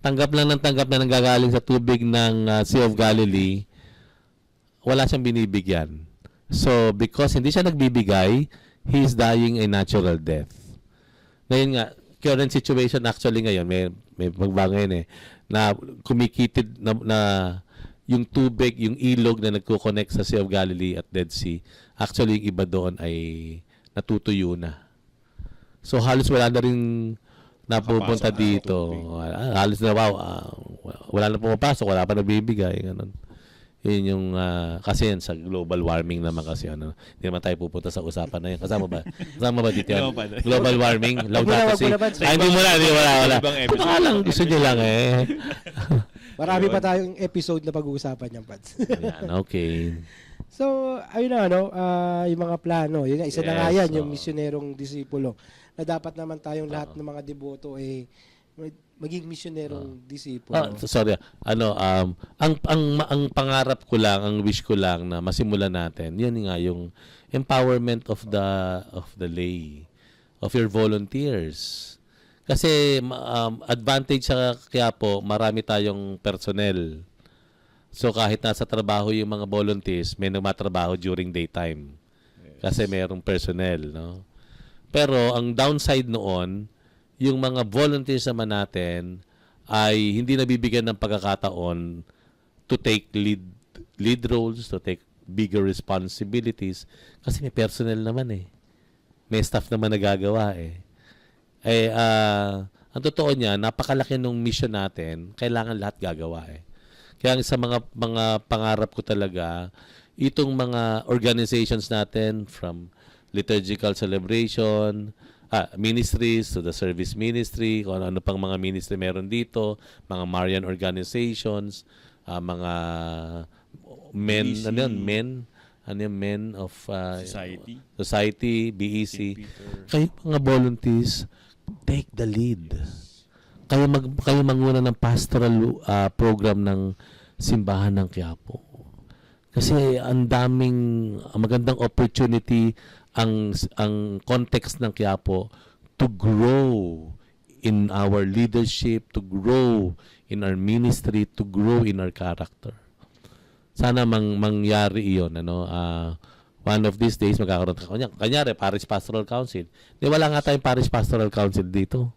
Tanggap lang ng tanggap na nanggagaling sa tubig ng Sea of Galilee. Wala siyang binibigyan. So, because hindi siya nagbibigay, he is dying a natural death. Ngayon nga, current situation actually ngayon, may pagbago ngayon na kumikitid na yung tubig, yung ilog na nagko-connect sa Sea of Galilee at Dead Sea, actually yung iba doon ay natutuyo na. So halos wala na rin napupunta dito. Halos na wala na pumapasok, wala pa nabibigay, ganun. Yun yung kasi yan sa global warming naman kasi hindi naman tayo pupunta sa usapan na yan. Kasama ba dito yan? Global warming, laudato si. Hindi mo na, wala. Baka lang gusto nyo lang Marami pa tayong episode na pag-uusapan yan, Pads. Yan, okay. So, ayun na, yung mga plano. Yun, isa na nga yan, yung so, misyonerong disipulo. Na dapat naman tayong lahat ng mga deboto maging misyonerong disipulo. Sorry. Ang pangarap ko lang, ang wish ko lang na masimulan natin, yun nga yung empowerment of the lay, of your volunteers. Kasi advantage sa Quiapo, marami tayong personnel. So kahit nasa trabaho yung mga volunteers, may nagmatrabaho during daytime. Kasi mayroong personnel, no? Pero ang downside noon, yung mga volunteers naman natin ay hindi nabibigyan ng pagkakataon to take lead roles, to take bigger responsibilities kasi may personnel naman May staff naman nagagawa ang totoo niya, napakalaki nung mission natin, kailangan lahat gagawa Kaya sa mga pangarap ko talaga, itong mga organizations natin from liturgical celebration, ministries to the service ministry, kung ano pang mga ministry meron dito, mga Marian organizations, mga men, men of society, BEC. Kayo mga volunteers, take the lead. Kayo manguna ng pastoral program ng simbahan ng Quiapo. Kasi ang magandang opportunity ang context ng Quiapo to grow in our leadership, to grow in our ministry, to grow in our character. Sana mangyari iyon, one of these days magkakaroon kanyari Parish Pastoral Council. Wala nga tayong Parish Pastoral Council dito.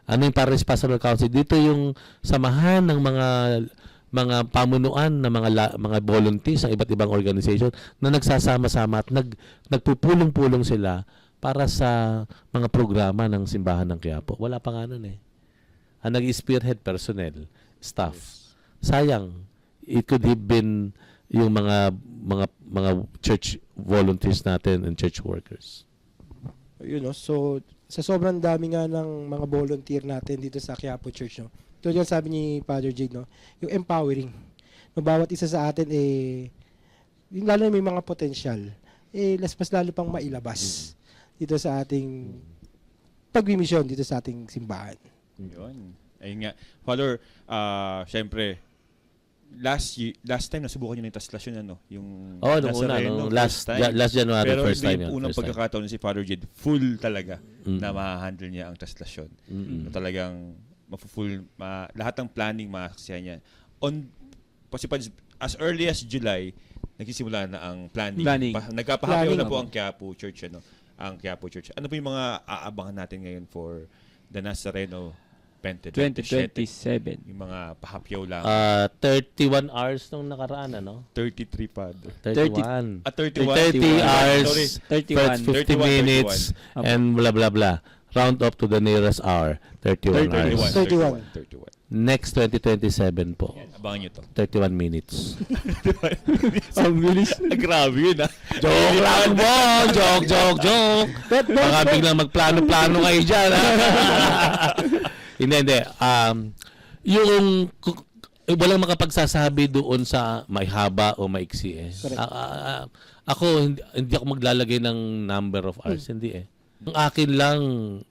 Ano yung Parish Pastoral Council? Dito yung samahan ng mga pamunuan ng mga volunteers ng iba't ibang organization na nagsasama-sama at nagpupulong-pulong sila para sa mga programa ng simbahan ng Quiapo. Wala pa nga nun Ang nag-spearhead personnel, staff. Sayang, it could have been yung mga church volunteers natin and church workers. So sa sobrang dami nga ng mga volunteer natin dito sa Quiapo Church, tulad yung sabi ni Father Jade, no? Yung empowering. No, bawat isa sa atin, yung lalo na may mga potensyal, mas lalo pang mailabas dito sa ating pagbimisyon dito sa ating simbahan. Yun. Ayun nga. Father, syempre, last time nasubukan nyo na yung taslasyon, ano? Yung Nung una, Nazareno, last first time. January, Pero first time yung yun. unang First time. pagkakataon si Father Jed, full talaga na ma-handle niya ang taslasyon. Na talagang mafu-full, lahat ng planning masaksihan niya. As early as July, nagsisimula na ang planning. Nagkapahapyaw na po ang Quiapo Church, ano? Ang Quiapo Church. Ano po yung mga aabangan natin ngayon for the Nazareno 2027? Yung mga pahapyaw lang. 31 hours nung nakaraan, ano? 33 pad. 31. 31. 30 hours, Sorry. 31. 50 minutes, 31. and blah, blah, blah. Round up to the nearest hour, 31 hours. 31. Next 2027 po, Abangan nyo to. 31 minutes. Ang bilis. Grabe yun, ha? Joke lang po! Joke! Baka biglang magplano-plano kayo dyan, ha? Hindi. Walang makapagsasabi doon sa may haba o maiksi eh. Ako, hindi ako maglalagay ng number of hours. Hindi eh. Ang akin lang,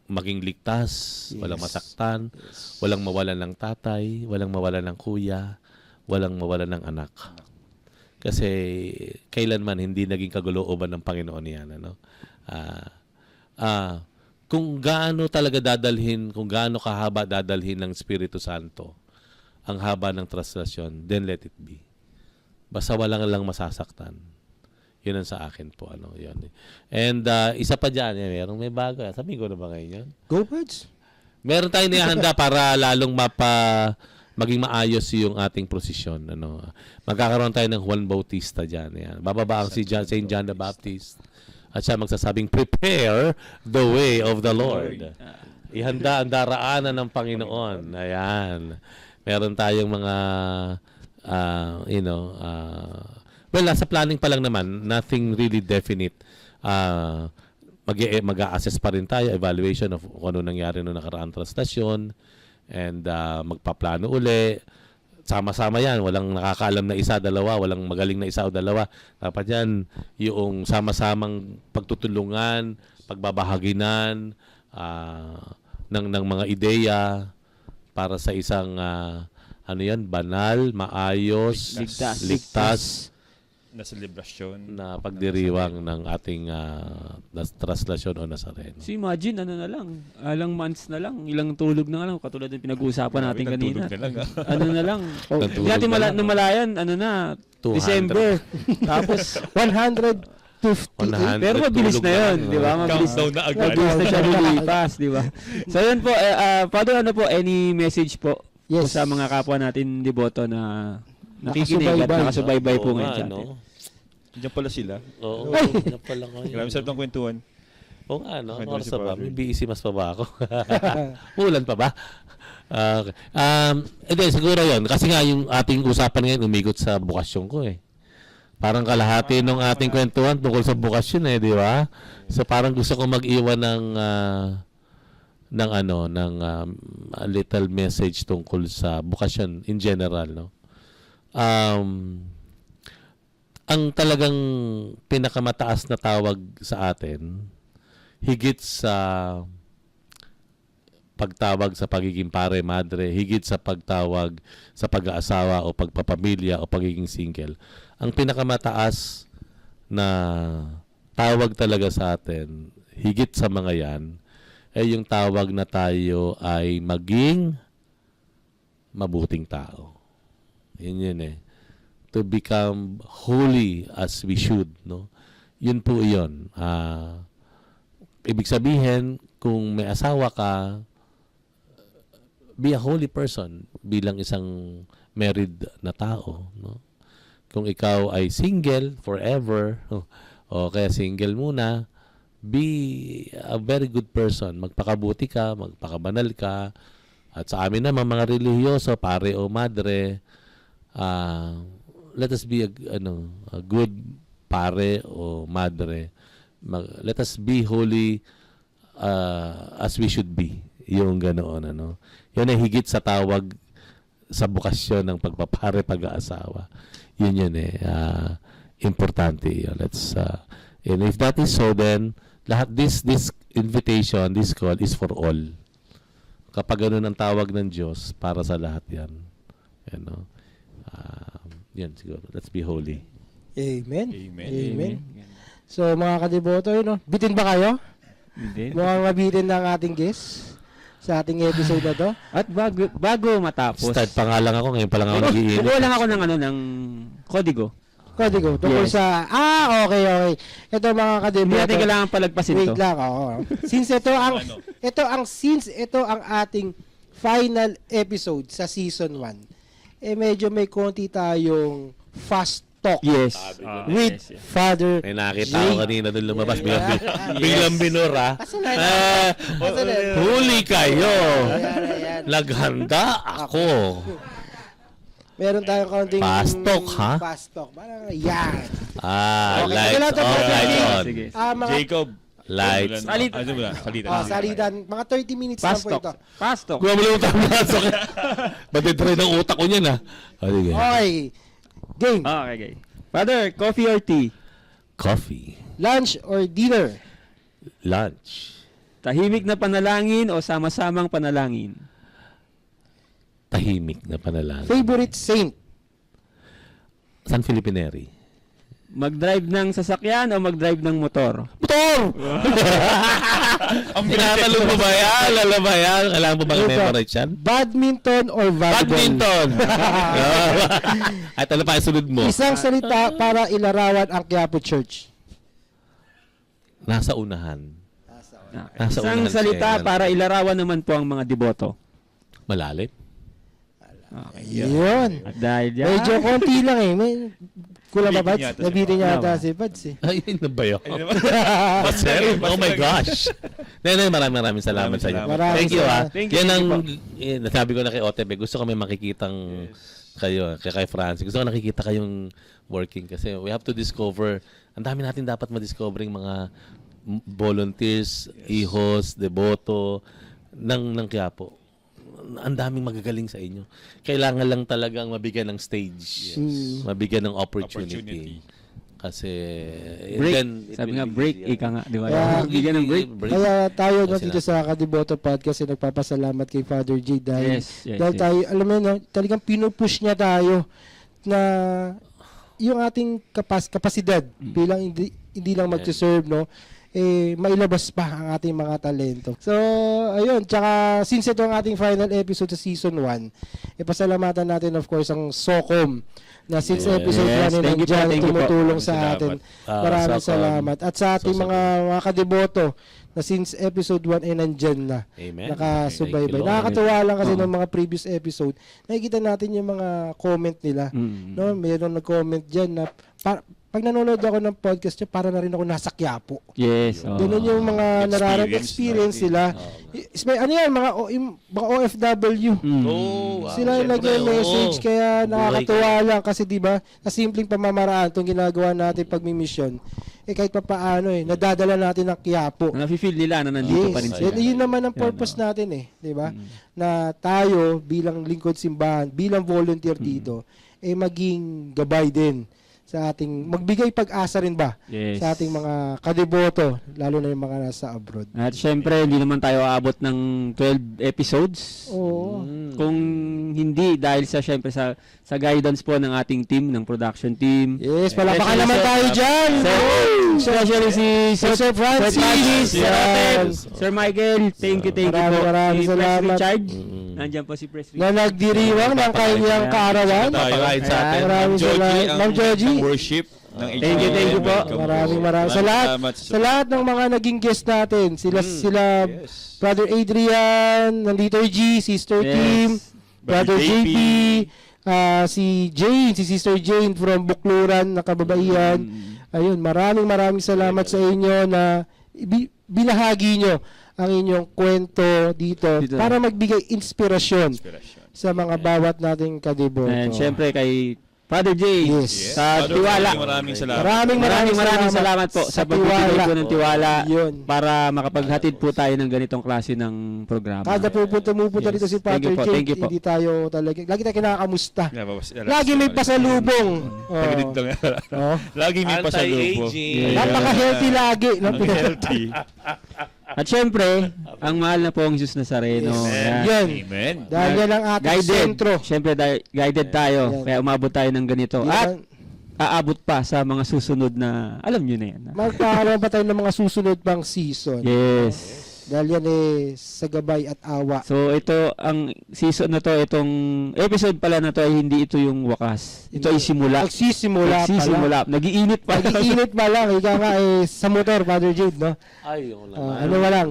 maging ligtas, walang masaktan, walang mawalan ng tatay, walang mawalan ng kuya, walang mawalan ng anak. Kasi kailanman hindi naging kagulooban ng Panginoon yan. Ano? Kung gaano talaga dadalhin, kung gaano kahaba dadalhin ng Espiritu Santo ang haba ng traslasyon, then let it be. Basta walang lang masasaktan. Yun ang sa akin po. Yun. And isa pa dyan, may bago. Sabihin ko na ba ngayon yun? Go, Pads! Meron tayong nihanda para lalong maging maayos yung ating prosesyon. Magkakaroon tayo ng Juan Bautista dyan. Yan. Bababa ang si St. John the Baptist. At siya magsasabing, prepare the way of the Lord. Ihanda ang daraanan ng Panginoon. Ayan. Meron tayong mga, well, nasa planning pa lang naman. Nothing really definite. Mag-a-assess pa rin tayo, evaluation of kung ano nangyari noong nakaraang translasyon, and magpaplano uli. Sama-sama yan. Walang nakakaalam na isa, dalawa. Walang magaling na isa o dalawa. Dapat yan, yung sama-samang pagtutulungan, pagbabahaginan ng mga ideya para sa isang banal, maayos, ligtas na selebrasyon. na pagdiriwang ng ating traslasyon o Nazareno. So imagine, ilang months na lang, ilang tulog na lang, katulad ng pinag-uusapan natin kanina. Na lang, Hindi natin namalayan, 200. December. Tapos, 150. pero mabilis na yun, di ba? Countdown na agad. Mabilis na siya lilipas, di ba? So yun po, Father, any message po sa mga kapwa natin deboto na nakikinig at nakasubaybay po ngayon sa atin? Diyan pala sila. Oo, yan pala ngayon. Grabe sarap ng kwentuhan. Oo nga, no? Kwentuhan Oras si na ba? Father. May BEC mas pa ba ako? Ulan pa ba? Okay. Siguro yun. Kasi nga yung ating usapan ngayon umikot sa bukasyon ko eh. Parang kalahati ng ating kwentuhan tungkol sa bukasyon eh, di ba? So parang gusto ko mag-iwan ng a little message tungkol sa bukasyon in general, no? Ang talagang pinakamataas na tawag sa atin, higit sa pagtawag sa pagiging pare, madre, higit sa pagtawag sa pag-aasawa o pagpapamilya o pagiging single, ang pinakamataas na tawag talaga sa atin, higit sa mga yan, ay yung tawag na tayo ay maging mabuting tao. Yun eh. To become holy as we should, no? Yun po yun. Ibig sabihin, kung may asawa ka, be a holy person bilang isang married na tao, no? Kung ikaw ay single forever, o kaya single muna, be a very good person. Magpakabuti ka, magpakabanal ka. At sa amin naman, mga relihiyoso, pare o madre, let us be a good pare o madre. Let us be holy as we should be. Yung ganoon, ano. Yun ay higit sa tawag sa bukasyon ng pagpapare pag-aasawa. Yun importante yun. And if that is so, then lahat this invitation, this call is for all. Kapag ganun ang tawag ng Diyos, para sa lahat yan. Yan siguro. Let's be holy. Amen. Amen. Amen. So mga kadiboto, bitin ba kayo? Hindi. Mukhang mabitin ng ating guest sa ating episode na to. At bago matapos, Start pa nga lang ako. Ngayon pa lang ako nag-iinit. kukuha lang ako ng kodigo. Kodigo, tungkol Yes. sa... okay. Ito mga Hindi kadiboto. natin kailangan palagpasin Wait to. lang, oo. Since ito ang ating final episode sa season 1, medyo may konti tayong fast talk Yes. with Yes. Father May nakita Jay. ko kanina doon lumabas. Biglang binura. Kasalanan. Kasalanan. Huli kayo. Ayan. Naghanda ako. Meron tayong kaunting... Fast talk, ha? Fast talk. Parang yan. Lights Kailangan on, lights on. Sige. Mga Jacob. Lights. Ano mo lang? Salitan. salitan. Mga 30 minutes lang Fast po ito. talk. Fast talk. Kuha mo lang yung tamas. Matitry ng utak ko niyan, ha? Sige. Okay. Game. Okay. Father, coffee or tea? Coffee. Lunch or dinner? Lunch. Tahimik na panalangin o sama-samang panalangin? Tahimik na panalangin. Favorite saint? San Filipineri. Mag-drive ng sasakyan o mag-drive ng motor? Motor! Ang Tinatanong mo ba yan? Lala ba yan? Kailangan mo bang memorize yan? Badminton or volleyball? Badminton! At ano pa yung sunod mo? Isang salita para ilarawan ang Quiapo Church. Nasa unahan. Okay. Nasa Isang unahan salita siya. para ilarawan naman po ang mga deboto. Malalim. Okay. Yun. At dahil dyan, Medyo konti lang eh. Kulang ba, Pads? Nabitin yata si Nabitin Pads. yata si Pads eh. Ay, yun na ba yun? Ayun naman. Oh my gosh. Maraming salamat sa inyo. Maraming Thank you, salamat. Thank you, Yan ang, thank nasabi ko na kay Otebe, gusto kami makikitang kayo, kay Francis. Gusto ko nakikita kayong working kasi we have to discover, ang dami natin dapat ma-discovering mga volunteers, ihos, deboto, ng Quiapo. Ang daming magagaling sa inyo. Kailangan lang talagang mabigyan ng stage. Mabigyan ng opportunity. Kasi break. then, it Sabi will nga, be break, easy, ika nga. Di ba? Kaya- Bigyan ng break. Kaya tayo no, Kasi dito sa Kadiboto Podcast nagpapasalamat kay Father J dahil, Yes, yes, dahil yes. tayo, alam mo no, talagang pinupush niya tayo na yung ating kapasidad bilang hindi lang mag-serve, no, mailabas pa ang ating mga talento. So, ayun, tsaka since ito ang ating final episode sa season 1, pasalamatan natin of course ang SOCOM na since Yes. episode 1 Yes, thank you po, nandiyan, thank you po. tumutulong sa Salamat. atin. Ah, Maraming SOCOM. salamat. At sa ating So, mga kadiboto na since episode 1 ay nandyan na. Amen. Nakasubaybay. Thank you, Lord. Nakakatuwa lang kasi ng mga previous episode, nakikita natin yung mga comment nila. No, mayroon nag-comment diyan na pag nanonood ako ng podcast niya, para na rin ako nasa Quiapo. Yes. Oh. Ganun yung mga experience sila. Ano yan, yung mga OFW. Oh, wow. Sila yung Siyempre, nag-message, oo. kaya Buhay nakakatuwa lang kasi 'di ba, sa simpleng pamamaraan itong ginagawa natin pagmi-mission. Kahit pa paano nadadala natin ang Quiapo. Nafe-feel nila na nandito pa rin sila. Yun naman ang purpose natin 'di ba? Na tayo bilang lingkod simbahan, bilang volunteer dito, maging gabay din sa ating magbigay pag-asa rin ba Yes. sa ating mga kadiboto, lalo na yung mga nasa abroad. At syempre, hindi naman tayo aabot ng 12 episodes. Oo. Kung hindi dahil syempre sa guidance po ng ating team, ng production team. Yes, palapakan naman tayo dyan. Especially si Sir Francis. Sir Otep, Sir Michael, thank you po. Maraming Si Press salamat. Richard, nandyan po si Press Na Richard. nagdiriwang ng kanyang kaarawan. Papakain sa atin. Maraming salamat. Ma'am Joji. Worship ng Thank you po. Maraming sa lahat ng mga naging guest natin. Sila Yes. Brother Adrian, ng Liturgy, Sister Yes. Kim, Brother Brother JP, JP, si Sister Jane from Bukluran na kababaihan. Ayun, maraming salamat sa inyo na binahagi nyo ang inyong kwento dito para magbigay inspirasyon sa mga bawat nating kadiboto. And syempre kay Brother Jay, Yes. sa Father, tiwala. Maraming salamat. Maraming salamat po sa pagbibigay po ng tiwala Yun. para makapaghatid po tayo ng ganitong klase ng programa. Kada pupunta Yes. dito si Thank you Father po, Jake, thank you po. hindi tayo talaga, lagi tayo kinakamusta. Yeah, Lagi may pasalubong. Pagdating lang. Oh. Lagi may pasalubong. Anti-aging. Napaka-healthy lagi. Ang healthy. At syempre, ang mahal na po ang Jesus Nazareno. Yes. Yan. Yan. Amen. Dahil yan ang ating Guided. sentro. Syempre, guided tayo. Yan. Kaya umabot tayo ng ganito. Yan At ang- aabot pa sa mga susunod na, alam nyo na yan. Magkakaroon pa tayo ng mga susunod pang season. Yes. Dahil yan sa gabay at awa. So ito, ang season na to, itong episode pala na to ay hindi ito yung wakas. Ito ay simula. Magsisimula pala. Nagsisimula. Nagiinit pa. Mag-iinit pa lang. Ika nga sa motor, Father Jade, no? Ay, yun lang. Ano pa lang.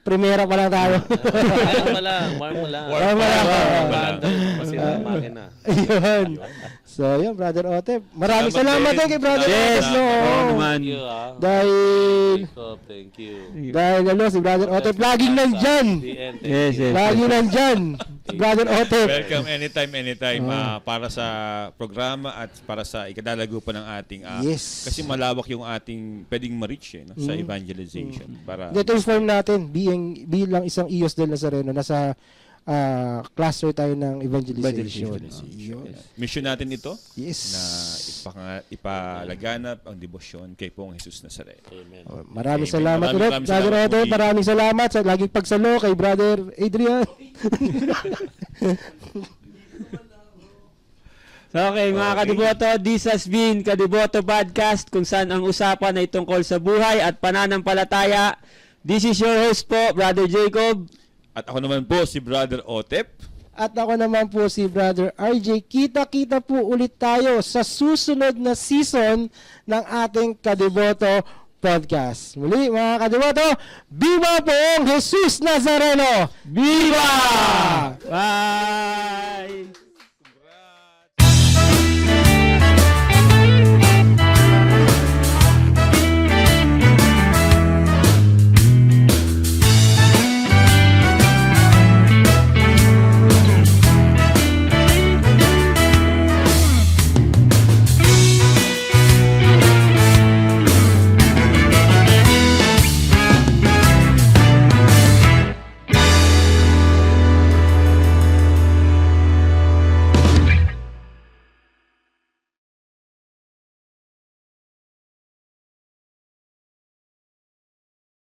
Primera pa lang tayo. Warm pa lang. Warm pa lang. Masira ang makina. Ayun. So, yun, Brother Otep. Maraming salamat Salamat din kay Brother Yes. Otep, no? Oo naman. Thank you, Dahil, Jacob, thank you. si Brother Otep, laging nandyan. The end. Yes, yes. Laging nandyan. Brother Otep. Welcome anytime para sa programa at para sa ikadalago pa ng ating Yes. kasi malawak yung ating pwedeng ma-reach sa evangelization para Ito inform natin, bilang isang IOS del Nazareno, nasa cluster tayo ng evangelization. Yun. mission natin ito Yes. na ipalaganap ang debosyon kay Poong Jesus Nazareno. Amen. Maraming Amen. salamat ulit, Maraming Brother salamat Otep. po, Maraming salamat sa laging pagsalo kay Brother Adrian. So, okay, mga kadiboto, this has been Kadiboto Podcast kung saan ang usapan ay tungkol sa buhay at pananampalataya. This is your host po, Brother Jacob. At ako naman po si Brother Otep. At ako naman po si Brother RJ. Kita-kita po ulit tayo sa susunod na season ng ating Kadiboto Podcast. Muli mga Kadiboto, Viva Poong Jesus Nazareno! Viva! Bye!